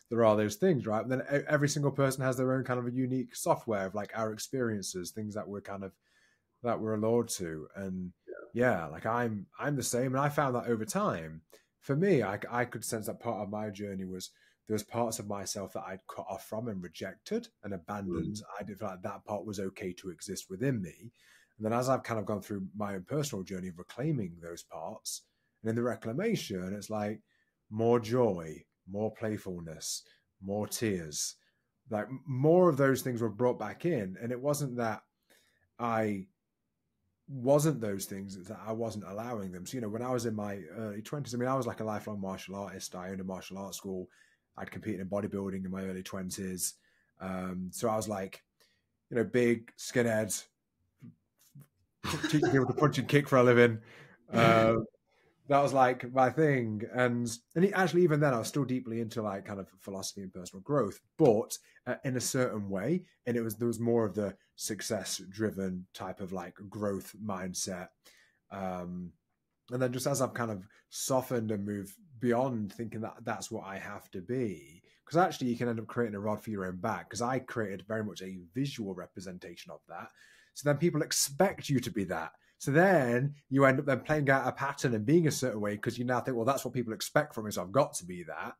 there are those things, right? And then every single person has their own kind of a unique software of like our experiences, things that we're allured to. And yeah, like I'm the same. And I found that over time, for me, I could sense that part of my journey was there was parts of myself that I'd cut off from and rejected and abandoned. I did feel like that part was okay to exist within me. And then as I've kind of gone through my own personal journey of reclaiming those parts, and in the reclamation, it's like more joy, more playfulness, more tears, like more of those things were brought back in. And it wasn't that I wasn't those things, it's that I wasn't allowing them. So, when I was in my early 20s, I was like a lifelong martial artist. I owned a martial arts school. I'd competed in bodybuilding in my early 20s. So I was like, big skinhead, teaching people to punch and kick for a living. That was like my thing. And actually, even then, I was still deeply into like kind of philosophy and personal growth, but in a certain way. And there was more of the success-driven type of like growth mindset. And then just as I've kind of softened and moved beyond thinking that that's what I have to be, because actually you can end up creating a rod for your own back, because I created very much a visual representation of that. So then people expect you to be that. So then you end up then playing out a pattern and being a certain way because you now think, well, that's what people expect from me, so I've got to be that.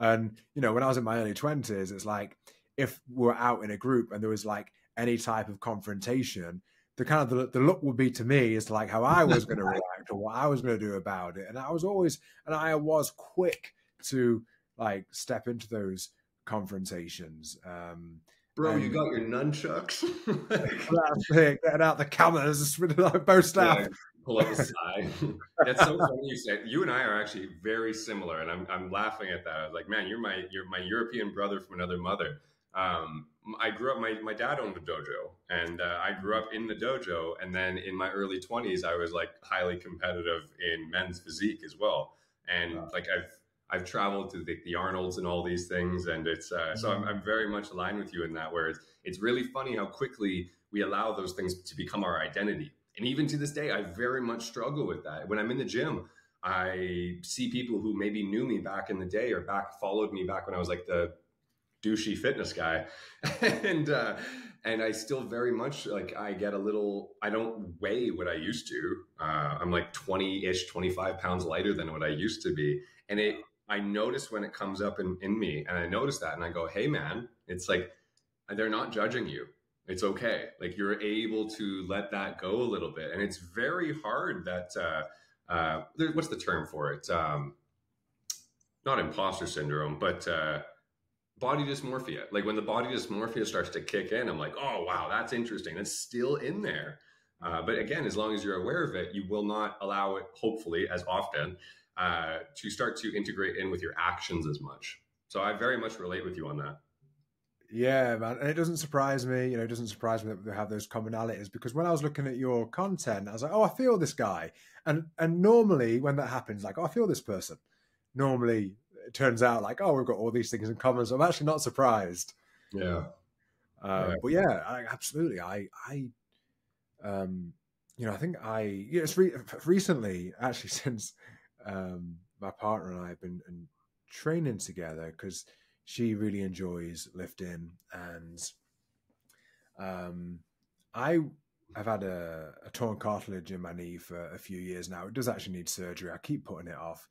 And, when I was in my early 20s, it's like if we're out in a group and there was like any type of confrontation, the kind of the look would be to me is like how I was going to react or what I was going to do about it. And I was quick to like step into those confrontations. Bro, you got your nunchucks? That's it, getting out the cameras, both staff. Yeah, pull up the side. That's so funny you say. You and I are actually very similar, and I'm laughing at that. I was like, man, you're my European brother from another mother. I grew up. My dad owned a dojo, and I grew up in the dojo. And then in my early 20s, I was like highly competitive in men's physique as well. And like I've traveled to the Arnolds and all these things, and it's so I'm very much aligned with you in that. Where it's really funny how quickly we allow those things to become our identity. And even to this day, I very much struggle with that. When I'm in the gym, I see people who maybe knew me back in the day or followed me back when I was like the douchey fitness guy, and I still very much like I don't weigh what I used to. I'm like 20-ish, 25 pounds lighter than what I used to be, and I notice when it comes up in me, and I notice that, and I go, hey man, it's like they're not judging you. It's okay. Like you're able to let that go a little bit. And it's very hard that, what's the term for it? Not imposter syndrome, but body dysmorphia. Like when the body dysmorphia starts to kick in, I'm like, oh, wow, that's interesting. That's still in there. But again, as long as you're aware of it, you will not allow it, hopefully, as often to start to integrate in with your actions as much. So I very much relate with you on that. Yeah, man. And it doesn't surprise me, it doesn't surprise me that we have those commonalities, because when I was looking at your content, I was like, oh, I feel this guy. And normally when that happens, like, oh, I feel this person. Normally it turns out like, oh, we've got all these things in common. So I'm actually not surprised. Yeah. But yeah, absolutely. I think it's recently actually since my partner and I have been training together because she really enjoys lifting, and I have had a torn cartilage in my knee for a few years now. It does actually need surgery. I keep putting it off.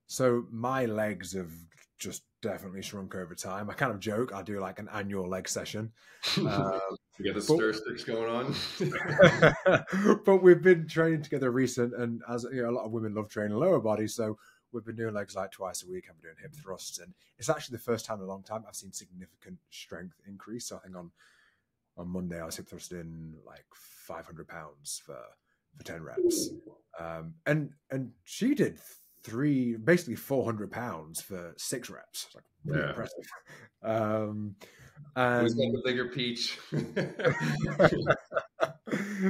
So my legs have just definitely shrunk over time. I kind of joke, I do like an annual leg session. You get the stir sticks going on. But we've been training together recent, and as you know, a lot of women love training lower body, so we've been doing legs like twice a week. I've been doing hip thrusts, and it's actually the first time in a long time I've seen significant strength increase. So I think on Monday I was hip thrusting like 500 pounds for 10 reps, and she did basically 400 pounds for 6 reps. Like pretty impressive. And who's got the bigger peach?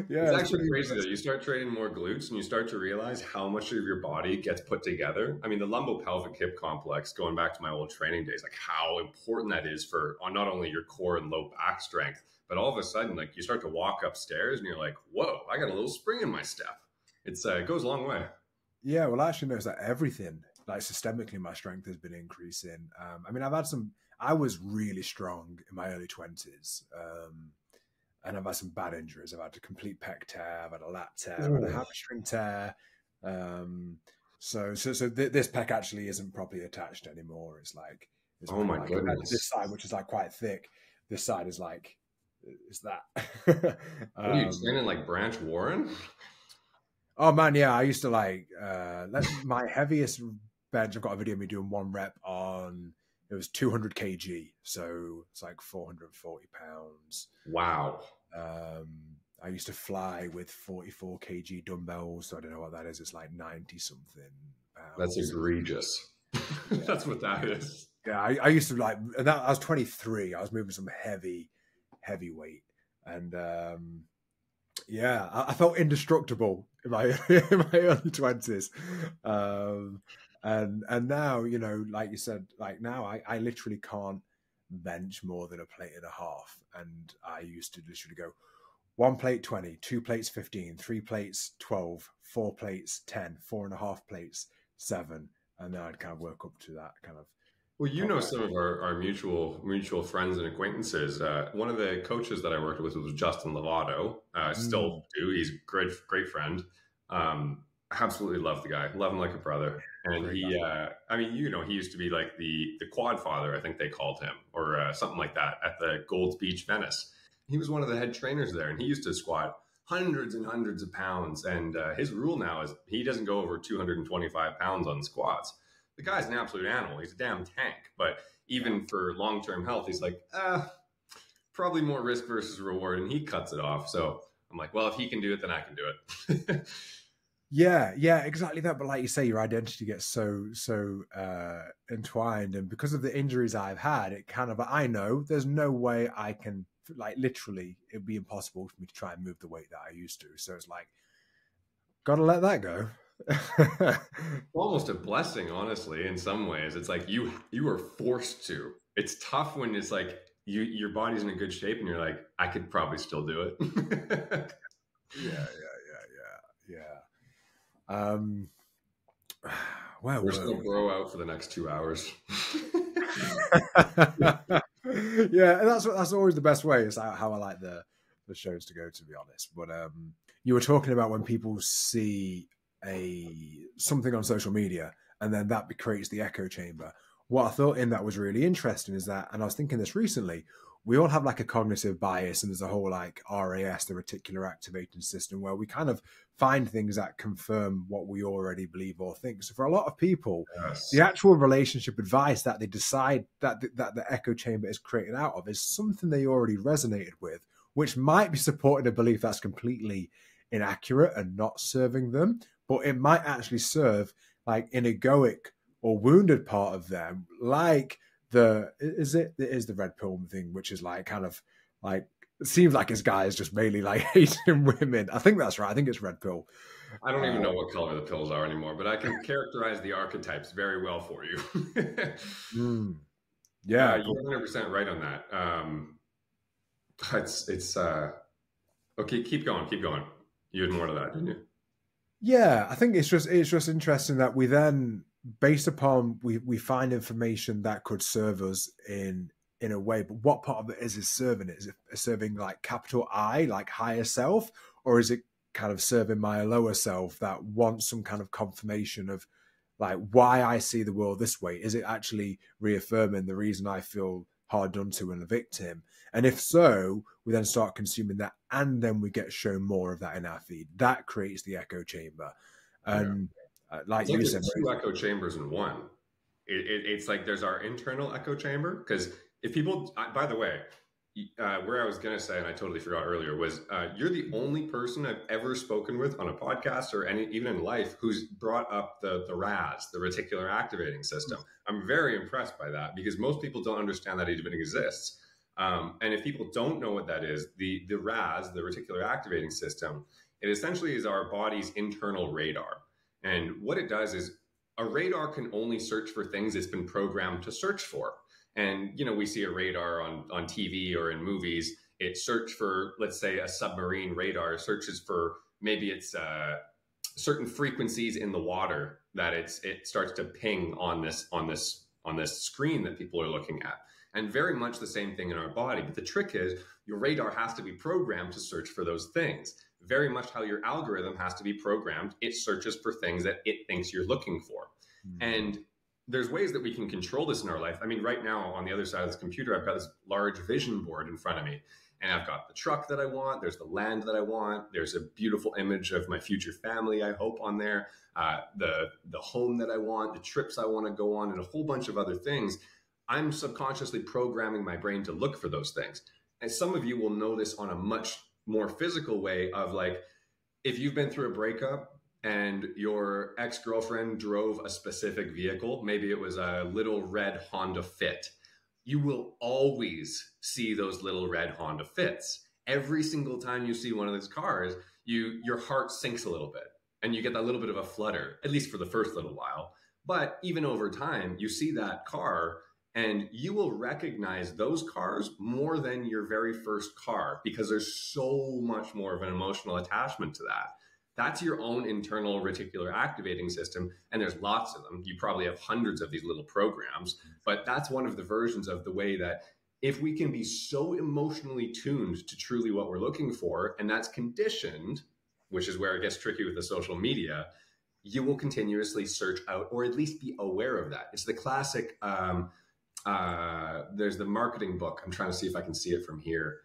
Yeah, it's actually crazy though. You start training more glutes and you start to realize how much of your body gets put together. I mean, the lumbopelvic hip complex, going back to my old training days, like how important that is for not only your core and low back strength, but all of a sudden, like you start to walk upstairs and you're like, whoa, I got a little spring in my step. It goes a long way. Yeah, well, I actually noticed that everything, like systemically, my strength has been increasing. I mean, I was really strong in my early 20s. And I've had some bad injuries. I've had a complete pec tear, I've had a lat tear, I've had a hamstring tear. So this pec actually isn't properly attached anymore. It's like, oh my goodness. This side, which is like quite thick, this side is like, is that. What are you training like Branch Warren? Oh man, yeah. I used to like, my heaviest bench, I've got a video of me doing 1 rep on, it was 200 kg, so it's like 440 pounds. Wow. I used to fly with 44 kg dumbbells, so I don't know what that is. It's like 90 something pounds. That's egregious. That's what that is. Yeah, I used to like, I was 23. I was moving some heavy weight, and yeah, I felt indestructible in my early 20s. And now, you know, like you said, like now I literally can't bench more than a plate and a half. And I used to literally go 1 plate 20, 2 plates 15, 3 plates 12, 4 plates 10, 4.5 plates 7. And then I'd kind of work up to that kind of. Well, you know, some of our mutual friends and acquaintances. One of the coaches that I worked with was Justin Lovato. Still do. He's a great friend. Absolutely love the guy. Love him like a brother. And he, I mean, you know, he used to be like the quad father, I think they called him, or something like that at the Gold's Beach, Venice. He was one of the head trainers there, and he used to squat hundreds and hundreds of pounds. And his rule now is he doesn't go over 225 pounds on squats. The guy's an absolute animal. He's a damn tank. But even for long-term health, he's like, probably more risk versus reward, and he cuts it off. So I'm like, well, if he can do it, then I can do it. Yeah, exactly that. But like you say, your identity gets so entwined, and because of the injuries I've had, it kind of, I know there's no way I can, like literally, it'd be impossible for me to try and move the weight that I used to. So it's like, gotta let that go. Almost a blessing, honestly. In some ways, it's like you are forced to. It's tough when it's like your body's in a good shape, and you're like, I could probably still do it. Yeah. Well, we're still bro out for the next 2 hours. Yeah, and that's always the best way. It's how I like the shows to go, to be honest. But you were talking about when people see something on social media, and then that creates the echo chamber. What I thought in that was really interesting is that, and I was thinking this recently, we all have like a cognitive bias, and there's a whole like RAS, the reticular activating system, where we kind of find things that confirm what we already believe or think. So for a lot of people, yes, the actual relationship advice that they decide that the echo chamber is created out of is something they already resonated with, which might be supporting a belief that's completely inaccurate and not serving them, but it might actually serve like an egoic or wounded part of them, like it is the red pill thing, which is like kind of like It seems like his guy is just mainly like hating women. I think that's right. I think it's red pill. I don't even know what color the pills are anymore, but I can characterize the archetypes very well for you. Yeah, you're 100% right on that. It's okay. Keep going. You had more to that, didn't you? Yeah, I think it's just interesting that we then, based upon we find information that could serve us in a way, but what part of it is serving it? Is it serving like capital I, like higher self, or is it kind of serving my lower self that wants some kind of confirmation of like why I see the world this way? Is it actually reaffirming the reason I feel hard done to and a victim? And if so, we then start consuming that, and then we get shown more of that in our feed. That creates the echo chamber. And like you said, two echo chambers in one. It's like there's our internal echo chamber, because if people, by the way, where I was going to say, and I totally forgot earlier, was you're the only person I've ever spoken with on a podcast or even in life who's brought up the RAS, the reticular activating system. I'm very impressed by that, because most people don't understand that it even exists. And if people don't know what that is, the RAS, the reticular activating system, it essentially is our body's internal radar. And what it does is a radar can only search for things it's been programmed to search for. And, you know, we see a radar on TV or in movies. It searches for, let's say, a submarine radar searches for maybe it's certain frequencies in the water that it starts to ping on this screen that people are looking at. And very much the same thing in our body. But the trick is your radar has to be programmed to search for those things. Very much how your algorithm has to be programmed. It searches for things that it thinks you're looking for. And there's ways that we can control this in our life. I mean, right now on the other side of this computer, I've got this large vision board in front of me. And I've got the truck that I want. There's the land that I want. There's a beautiful image of my future family, I hope, on there. The home that I want, the trips I want to go on, and a whole bunch of other things. I'm subconsciously programming my brain to look for those things. And some of you will know this on a much more physical way of, like, if you've been through a breakup and your ex-girlfriend drove a specific vehicle, maybe it was a little red Honda Fit, you will always see those little red Honda Fits. Every single time you see one of those cars, your heart sinks a little bit and you get that little bit of a flutter, at least for the first little while. But even over time, you see that car and you will recognize those cars more than your very first car, because there's so much more of an emotional attachment to that. That's your own internal reticular activating system. And there's lots of them. You probably have hundreds of these little programs, but that's one of the versions of the way that if we can be so emotionally tuned to truly what we're looking for, and that's conditioned, which is where it gets tricky with the social media, you will continuously search out, or at least be aware of that. It's the classic, there's the marketing book. I'm trying to see if I can see it from here.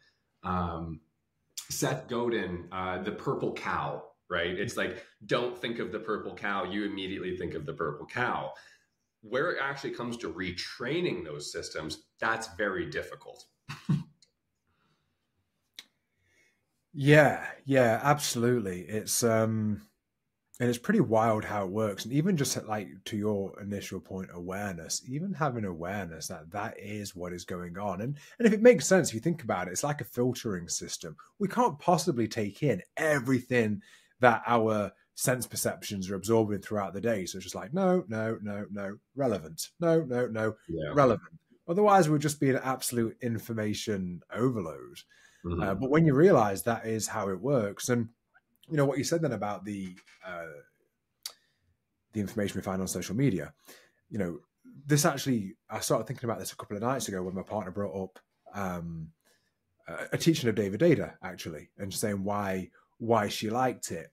Seth Godin, The Purple Cow, right? It's like, don't think of the purple cow. You immediately think of the purple cow. Where it actually comes to retraining those systems, that's very difficult. Yeah, absolutely. And it's pretty wild how it works. And even just like to your initial point, awareness, even having awareness that is what is going on. And if it makes sense, if you think about it, it's like a filtering system. We can't possibly take in everything that our sense perceptions are absorbing throughout the day. So it's just like, no, relevant. No, relevant. Otherwise, we'll just be an absolute information overload. But when you realize that is how it works, and you know what you said then about the information we find on social media, you know, this actually, I started thinking about this a couple of nights ago when my partner brought up a teaching of David Data, actually, and saying why she liked it.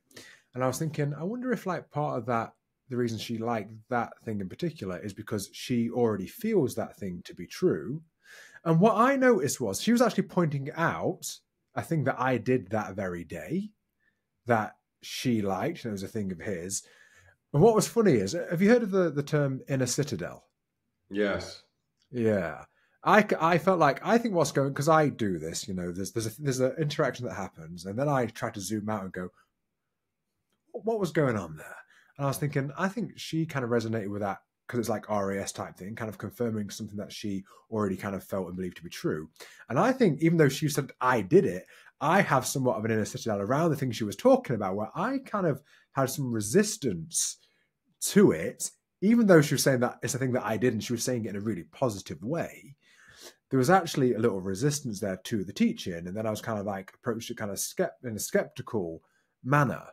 And I was thinking, I wonder if like part of that, the reason she liked that thing in particular is because she already feels that thing to be true. And what I noticed was she was actually pointing out a thing that I did that very day that she liked, and it was a thing of his. And what was funny is, have you heard of the term inner citadel? Yes. Yeah. I felt like, I think what's going, because I do this, you know, there's an interaction that happens, and then I try to zoom out and go, what was going on there? And I was thinking, I think she kind of resonated with that because it's like RAS type thing, kind of confirming something that she already kind of felt and believed to be true. And I think even though she said I did it, I have somewhat of an inner citadel around the things she was talking about, where I kind of had some resistance to it, even though she was saying that it's a thing that I did, and she was saying it in a really positive way. There was actually a little resistance there to the teaching. And then I was kind of like approached it kind of in a skeptical manner.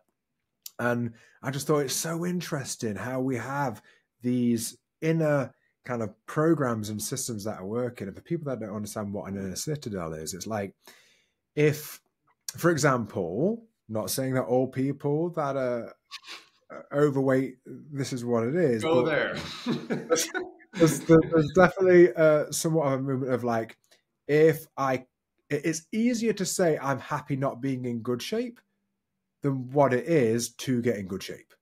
And I just thought it's so interesting how we have these inner kind of programs and systems that are working. And for people that don't understand what an inner citadel is, it's like if, for example, not saying that all people that are overweight, this is what it is. Go there. there's definitely somewhat of a movement of like, it's easier to say I'm happy not being in good shape than what it is to get in good shape.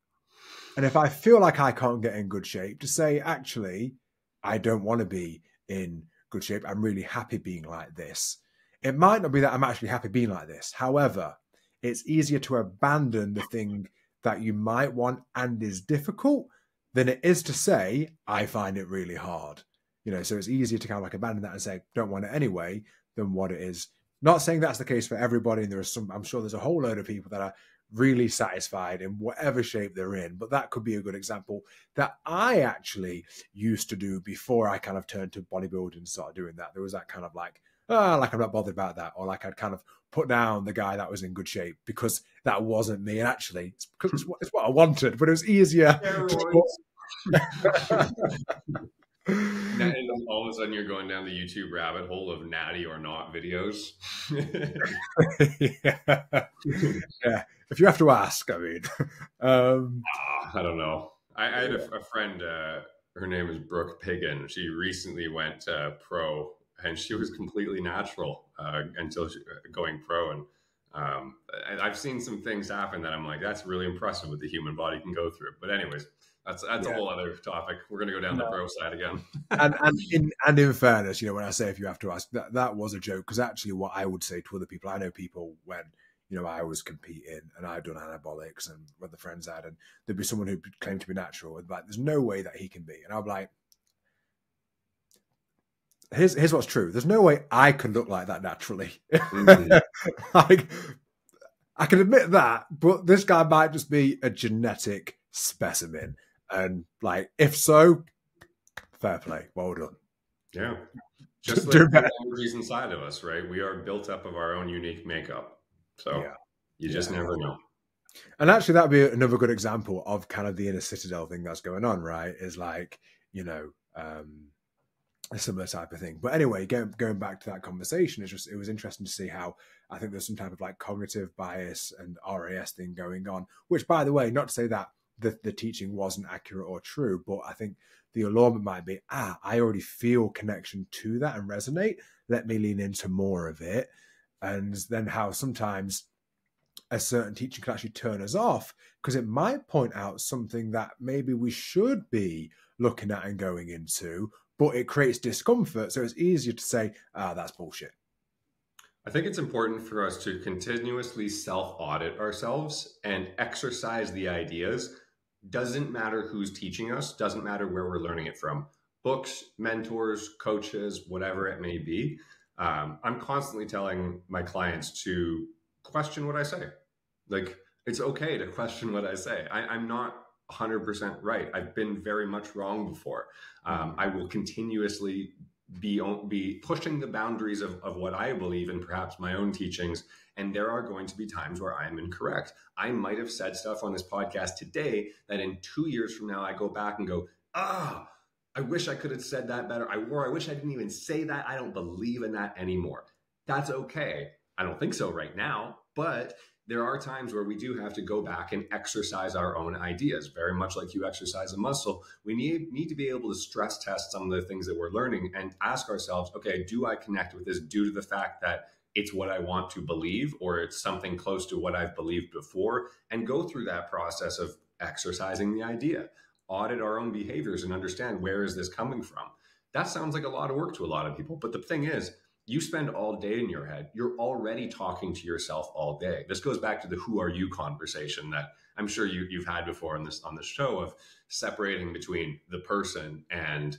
And if I feel like I can't get in good shape, to say, actually, I don't want to be in good shape, I'm really happy being like this. It might not be that I'm actually happy being like this. However, it's easier to abandon the thing that you might want and is difficult than it is to say, I find it really hard. So it's easier to kind of like abandon that and say, don't want it anyway, than what it is. Not saying that's the case for everybody. And I'm sure there's a whole load of people that are really satisfied in whatever shape they're in. But that could be a good example that I actually used to do before I kind of turned to bodybuilding and started doing that. There was that kind of like, like I'm not bothered about that. Or like I'd kind of put down the guy that was in good shape because that wasn't me. And actually, it's what I wanted, but it was easier. And all of a sudden you're going down the YouTube rabbit hole of natty or not videos. Yeah. If you have to ask, I mean. I don't know. I had a friend, her name is Brooke Piggin. She recently went pro, and she was completely natural until going pro. And I've seen some things happen that I'm like, that's really impressive what the human body can go through. But anyways, that's a whole other topic. We're going to go down the pro side again. and in fairness, when I say if you have to ask, that was a joke, because actually what I would say to other people, I know people when I was competing and I'd done anabolics and what the friends had, and there'd be someone who claimed to be natural and like, there's no way that he can be. And I'd be like, here's what's true. There's no way I can look like that naturally. Mm-hmm. Like, I can admit that, but this guy might just be a genetic specimen. And like, if so, fair play, well done. Yeah. Just like the energies inside of us, right? We are built up of our own unique makeup. So you just never know. And actually, that'd be another good example of kind of the inner citadel thing that's going on, right? Is like, a similar type of thing. But anyway, going back to that conversation, it was interesting to see how I think there's some type of like cognitive bias and RAS thing going on, which, by the way, not to say that the teaching wasn't accurate or true, but I think the allurement might be, I already feel connection to that and resonate. Let me lean into more of it. And then how sometimes a certain teaching can actually turn us off because it might point out something that maybe we should be looking at and going into, but it creates discomfort. So it's easier to say, that's bullshit. I think it's important for us to continuously self-audit ourselves and exercise the ideas. Doesn't matter who's teaching us, doesn't matter where we're learning it from. Books, mentors, coaches, whatever it may be. I'm constantly telling my clients to question what I say. Like, it's okay to question what I say. I'm not 100% right. I've been very much wrong before. I will continuously be pushing the boundaries of what I believe in, perhaps my own teachings. And there are going to be times where I'm incorrect. I might have said stuff on this podcast today that in 2 years from now, I go back and go, I wish I could have said that better. I wish I didn't even say that. I don't believe in that anymore. That's okay. I don't think so right now, but there are times where we do have to go back and exercise our own ideas, very much like you exercise a muscle. We need to be able to stress test some of the things that we're learning and ask ourselves, okay, do I connect with this due to the fact that it's what I want to believe, or it's something close to what I've believed before, and go through that process of exercising the idea, audit our own behaviors and understand where is this coming from. That sounds like a lot of work to a lot of people. But the thing is, you spend all day in your head. You're already talking to yourself all day. This goes back to the who are you conversation that I'm sure you've had before on this show, of separating between the person and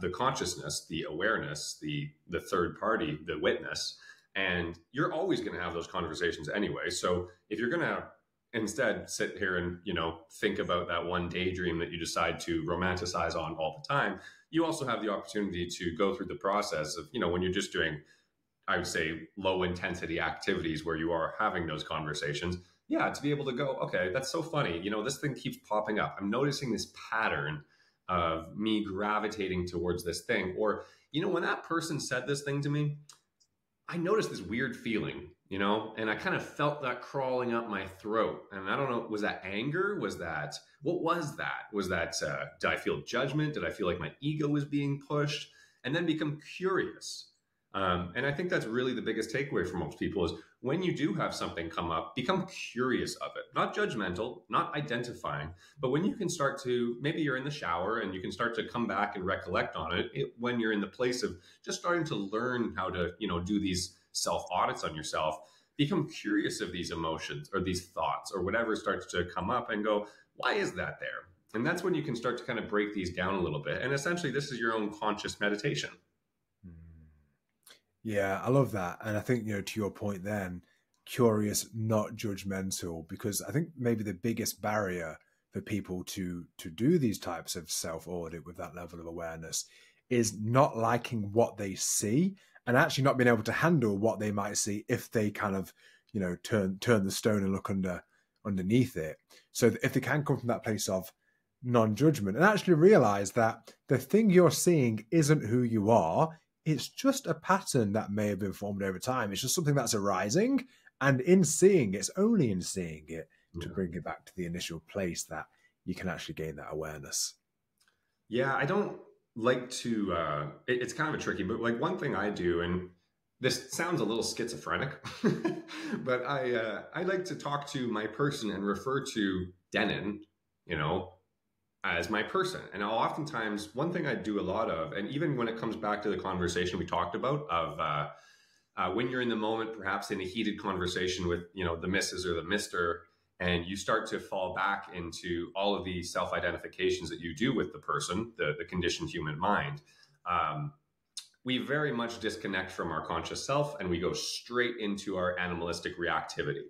the consciousness, the awareness, the third party, the witness. And you're always going to have those conversations anyway. So if you're going to instead sit here and, think about that one daydream that you decide to romanticize on all the time, you also have the opportunity to go through the process of, when you're just doing, I would say, low intensity activities where you are having those conversations. Yeah, to be able to go, okay, that's so funny. This thing keeps popping up. I'm noticing this pattern of me gravitating towards this thing. Or, when that person said this thing to me, I noticed this weird feeling, and I kind of felt that crawling up my throat. And I don't know, was that anger? What was that? Was that, did I feel judgment? Did I feel like my ego was being pushed? And then become curious. And I think that's really the biggest takeaway for most people is when you do have something come up, become curious of it, not judgmental, not identifying, but when you can start to, maybe you're in the shower and you can start to come back and recollect on it, when you're in the place of just starting to learn how to, do these self audits on yourself, become curious of these emotions or these thoughts or whatever starts to come up and go, why is that there? And that's when you can start to kind of break these down a little bit. And essentially this is your own conscious meditation. Yeah, I love that. And I think, to your point then, curious, not judgmental, because I think maybe the biggest barrier for people to do these types of self-audit with that level of awareness is not liking what they see and actually not being able to handle what they might see if they kind of, turn the stone and look underneath it. So if they can come from that place of non-judgment and actually realize that the thing you're seeing isn't who you are, it's just a pattern that may have been formed over time. It's just something that's arising. And in seeing it, it's only in seeing it to bring it back to the initial place that you can actually gain that awareness. Yeah, I don't like to, it's kind of a tricky, but like one thing I do, and this sounds a little schizophrenic, but I like to talk to my person and refer to Denon, as my person. And I'll oftentimes, one thing I do a lot of, and even when it comes back to the conversation we talked about of when you're in the moment, perhaps in a heated conversation with, the missus or the mister, and you start to fall back into all of the self-identifications that you do with the person, the conditioned human mind, we very much disconnect from our conscious self and we go straight into our animalistic reactivity.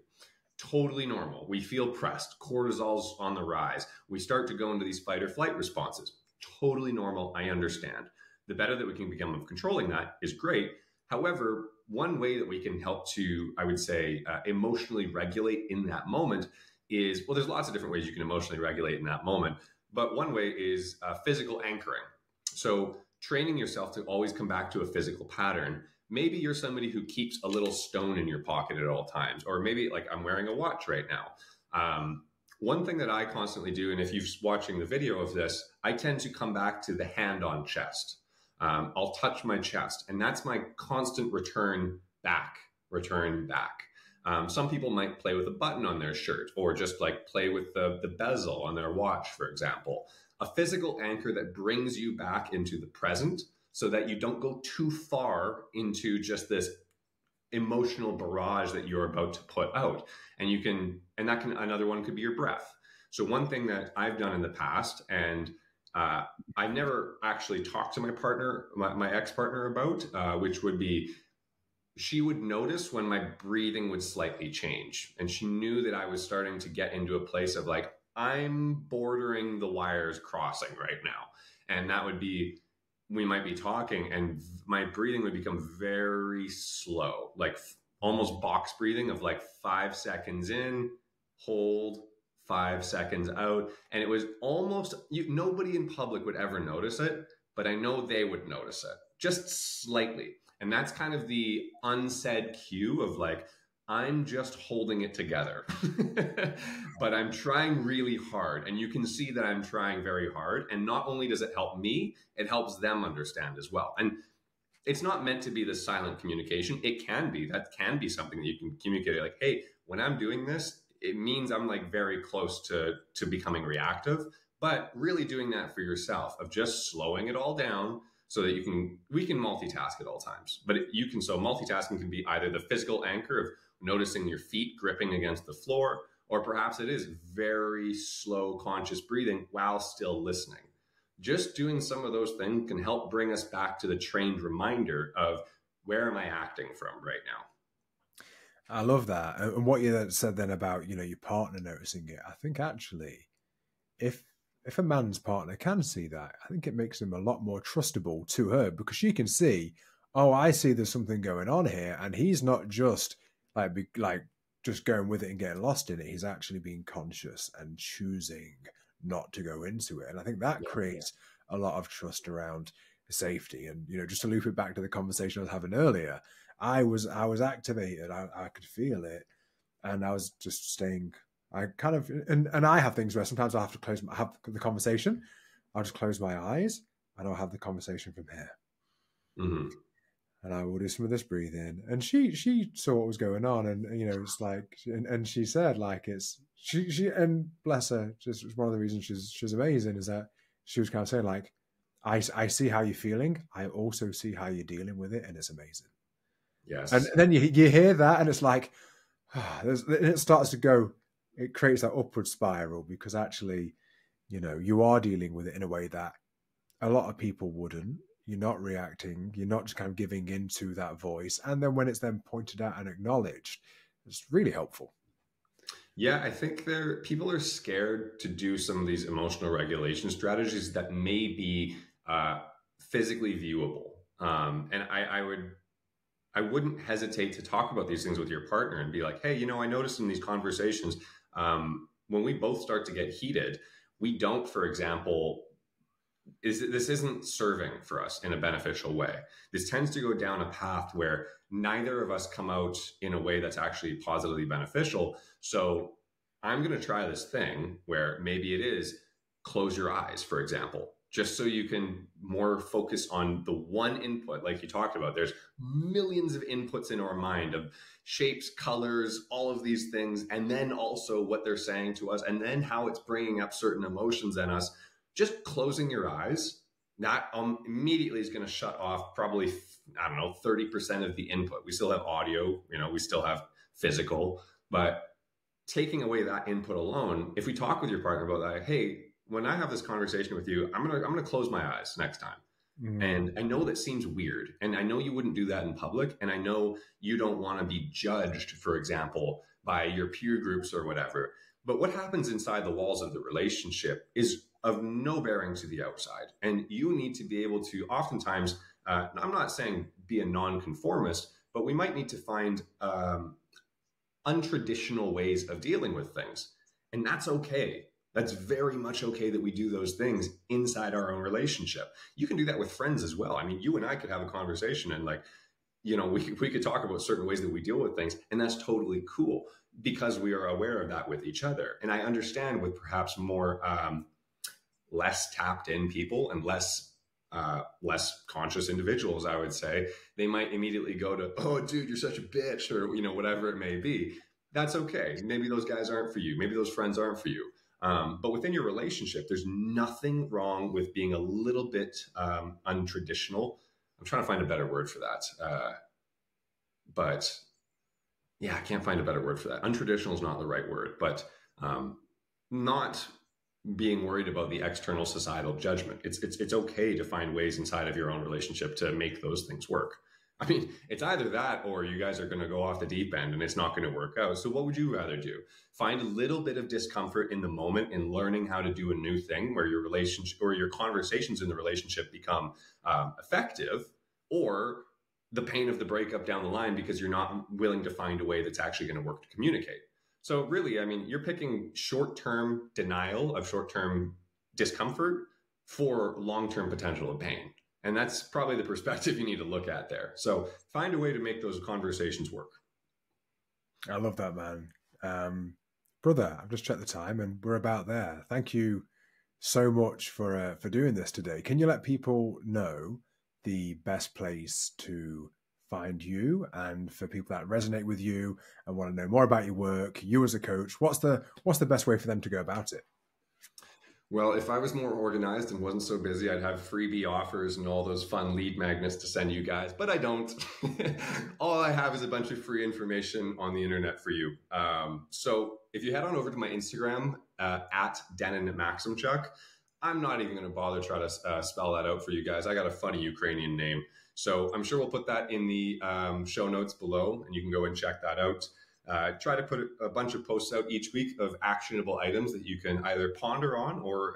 Totally normal. We feel pressed. Cortisol's on the rise. We start to go into these fight or flight responses. Totally normal. I understand. The better that we can become of controlling that is great. However, one way that we can help to, I would say, emotionally regulate in that moment is, well, there's lots of different ways you can emotionally regulate in that moment. But one way is physical anchoring. So training yourself to always come back to a physical pattern. Maybe you're somebody who keeps a little stone in your pocket at all times, or maybe like I'm wearing a watch right now. One thing that I constantly do, and if you're watching the video of this, I tend to come back to the hand on chest. I'll touch my chest, and that's my constant return back. Some people might play with a button on their shirt or just like play with the bezel on their watch, for example. A physical anchor that brings you back into the present, so that you don't go too far into just this emotional barrage that you're about to put out. And another one could be your breath. So one thing that I've done in the past, and I never actually talked to my partner, my ex-partner about, which would be, she would notice when my breathing would slightly change. And she knew that I was starting to get into a place of like, I'm bordering the wires crossing right now. And that would be, we might be talking and my breathing would become very slow, like almost box breathing of like 5 seconds in, hold, 5 seconds out. And it was almost, nobody in public would ever notice it, but I know they would notice it just slightly. And that's kind of the unsaid cue of like, I'm just holding it together, but I'm trying really hard. And you can see that I'm trying very hard. And not only does it help me, it helps them understand as well. And it's not meant to be the silent communication. It can be, that can be something that you can communicate like, hey, when I'm doing this, it means I'm like very close to becoming reactive, but really doing that for yourself of just slowing it all down so that we can multitask at all times. But so multitasking can be either the physical anchor of noticing your feet gripping against the floor, or perhaps it is very slow, conscious breathing while still listening. Just doing some of those things can help bring us back to the trained reminder of where am I acting from right now? I love that. And what you said then about, your partner noticing it, I think actually, if a man's partner can see that, I think it makes him a lot more trustable to her, because she can see, oh, I see there's something going on here, and he's not just like just going with it and getting lost in it. He's actually being conscious and choosing not to go into it. And I think that creates a lot of trust around safety. And, just to loop it back to the conversation I was having earlier, I was activated. I could feel it. And I was just staying, I kind of, and I have things where sometimes I have to have the conversation. I'll just close my eyes and I'll have the conversation from here. Mm-hmm. And I will do some of this breathing. And she saw what was going on. And, it's like, and she said, like, she and bless her, just one of the reasons she's amazing is that she was kind of saying, like, I see how you're feeling. I also see how you're dealing with it. And it's amazing. Yes. And then you hear that and it's like, it starts to go, it creates that upward spiral, because actually, you are dealing with it in a way that a lot of people wouldn't. You're not reacting. You're not just kind of giving into that voice. And then when it's then pointed out and acknowledged, it's really helpful. Yeah, I think people are scared to do some of these emotional regulation strategies that may be physically viewable. And I wouldn't hesitate to talk about these things with your partner and be like, hey, I noticed in these conversations, when we both start to get heated, we don't, for example, this isn't serving for us in a beneficial way. This tends to go down a path where neither of us come out in a way that's actually positively beneficial. So I'm going to try this thing where maybe it is close your eyes, for example, just so you can more focus on the one input. Like you talked about, there's millions of inputs in our mind of shapes, colors, all of these things. And then also what they're saying to us, and then how it's bringing up certain emotions in us. Just closing your eyes, that immediately is going to shut off probably, 30% of the input. We still have audio, we still have physical, but taking away that input alone, if we talk with your partner about that, hey, when I have this conversation with you, I'm going to close my eyes next time. And I know that seems weird. And I know you wouldn't do that in public. And I know you don't want to be judged, for example, by your peer groups or whatever. But what happens inside the walls of the relationship is of no bearing to the outside. And you need to be able to oftentimes, I'm not saying be a nonconformist, but we might need to find untraditional ways of dealing with things. And that's okay. That's very much okay that we do those things inside our own relationship. You can do that with friends as well. I mean, you and I could have a conversation and we could talk about certain ways that we deal with things, and that's totally cool because we are aware of that with each other. And I understand with perhaps more less tapped in people and less conscious individuals, I would say, they might immediately go to, oh, dude, you're such a bitch, or, whatever it may be. That's okay. Maybe those guys aren't for you. Maybe those friends aren't for you. But within your relationship, there's nothing wrong with being a little bit untraditional. I'm trying to find a better word for that. But yeah, I can't find a better word for that. Untraditional is not the right word, but not being worried about the external societal judgment. It's okay to find ways inside of your own relationship to make those things work. I mean, it's either that or you guys are going to go off the deep end and it's not going to work out. So what would you rather do? Find a little bit of discomfort in the moment in learning how to do a new thing where your relationship or your conversations in the relationship become effective, or the pain of the breakup down the line because you're not willing to find a way that's actually going to work to communicate. So really, I mean, you're picking short-term denial of short-term discomfort for long-term potential of pain. And that's probably the perspective you need to look at there. So find a way to make those conversations work. I love that, man. Brother, I've just checked the time and we're about there. Thank you so much for doing this today. Can you let people know the best place to find you, and for people that resonate with you and want to know more about your work, you as a coach, what's the best way for them to go about it? Well, if I was more organized and wasn't so busy, I'd have freebie offers and all those fun lead magnets to send you guys, but I don't. All I have is a bunch of free information on the internet for you. So if you head on over to my Instagram at Denon Maximchuk, I'm not even going to bother try to spell that out for you guys. I got a funny Ukrainian name. So I'm sure we'll put that in the show notes below, and you can go and check that out. Try to put a bunch of posts out each week of actionable items that you can either ponder on or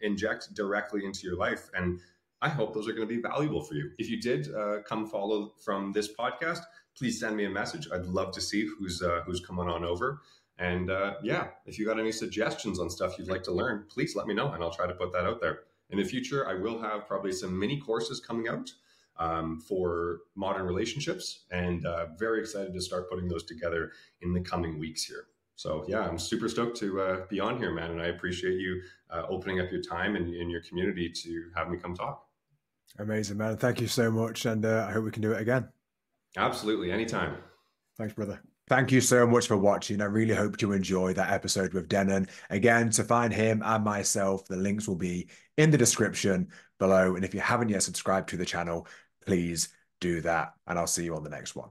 inject directly into your life. And I hope those are going to be valuable for you. If you did come follow from this podcast, please send me a message. I'd love to see who's coming on over. And yeah, if you got any suggestions on stuff you'd like to learn, please let me know and I'll try to put that out there. In the future, I will have probably some mini courses coming out for modern relationships, and very excited to start putting those together in the coming weeks here. So yeah, I'm super stoked to be on here, man. And I appreciate you opening up your time and in your community to have me come talk. Amazing, man. Thank you so much. And I hope we can do it again. Absolutely. Anytime. Thanks, brother. Thank you so much for watching. I really hope you enjoyed that episode with Denon. Again, to find him and myself, the links will be in the description below. And if you haven't yet subscribed to the channel, please do that. And I'll see you on the next one.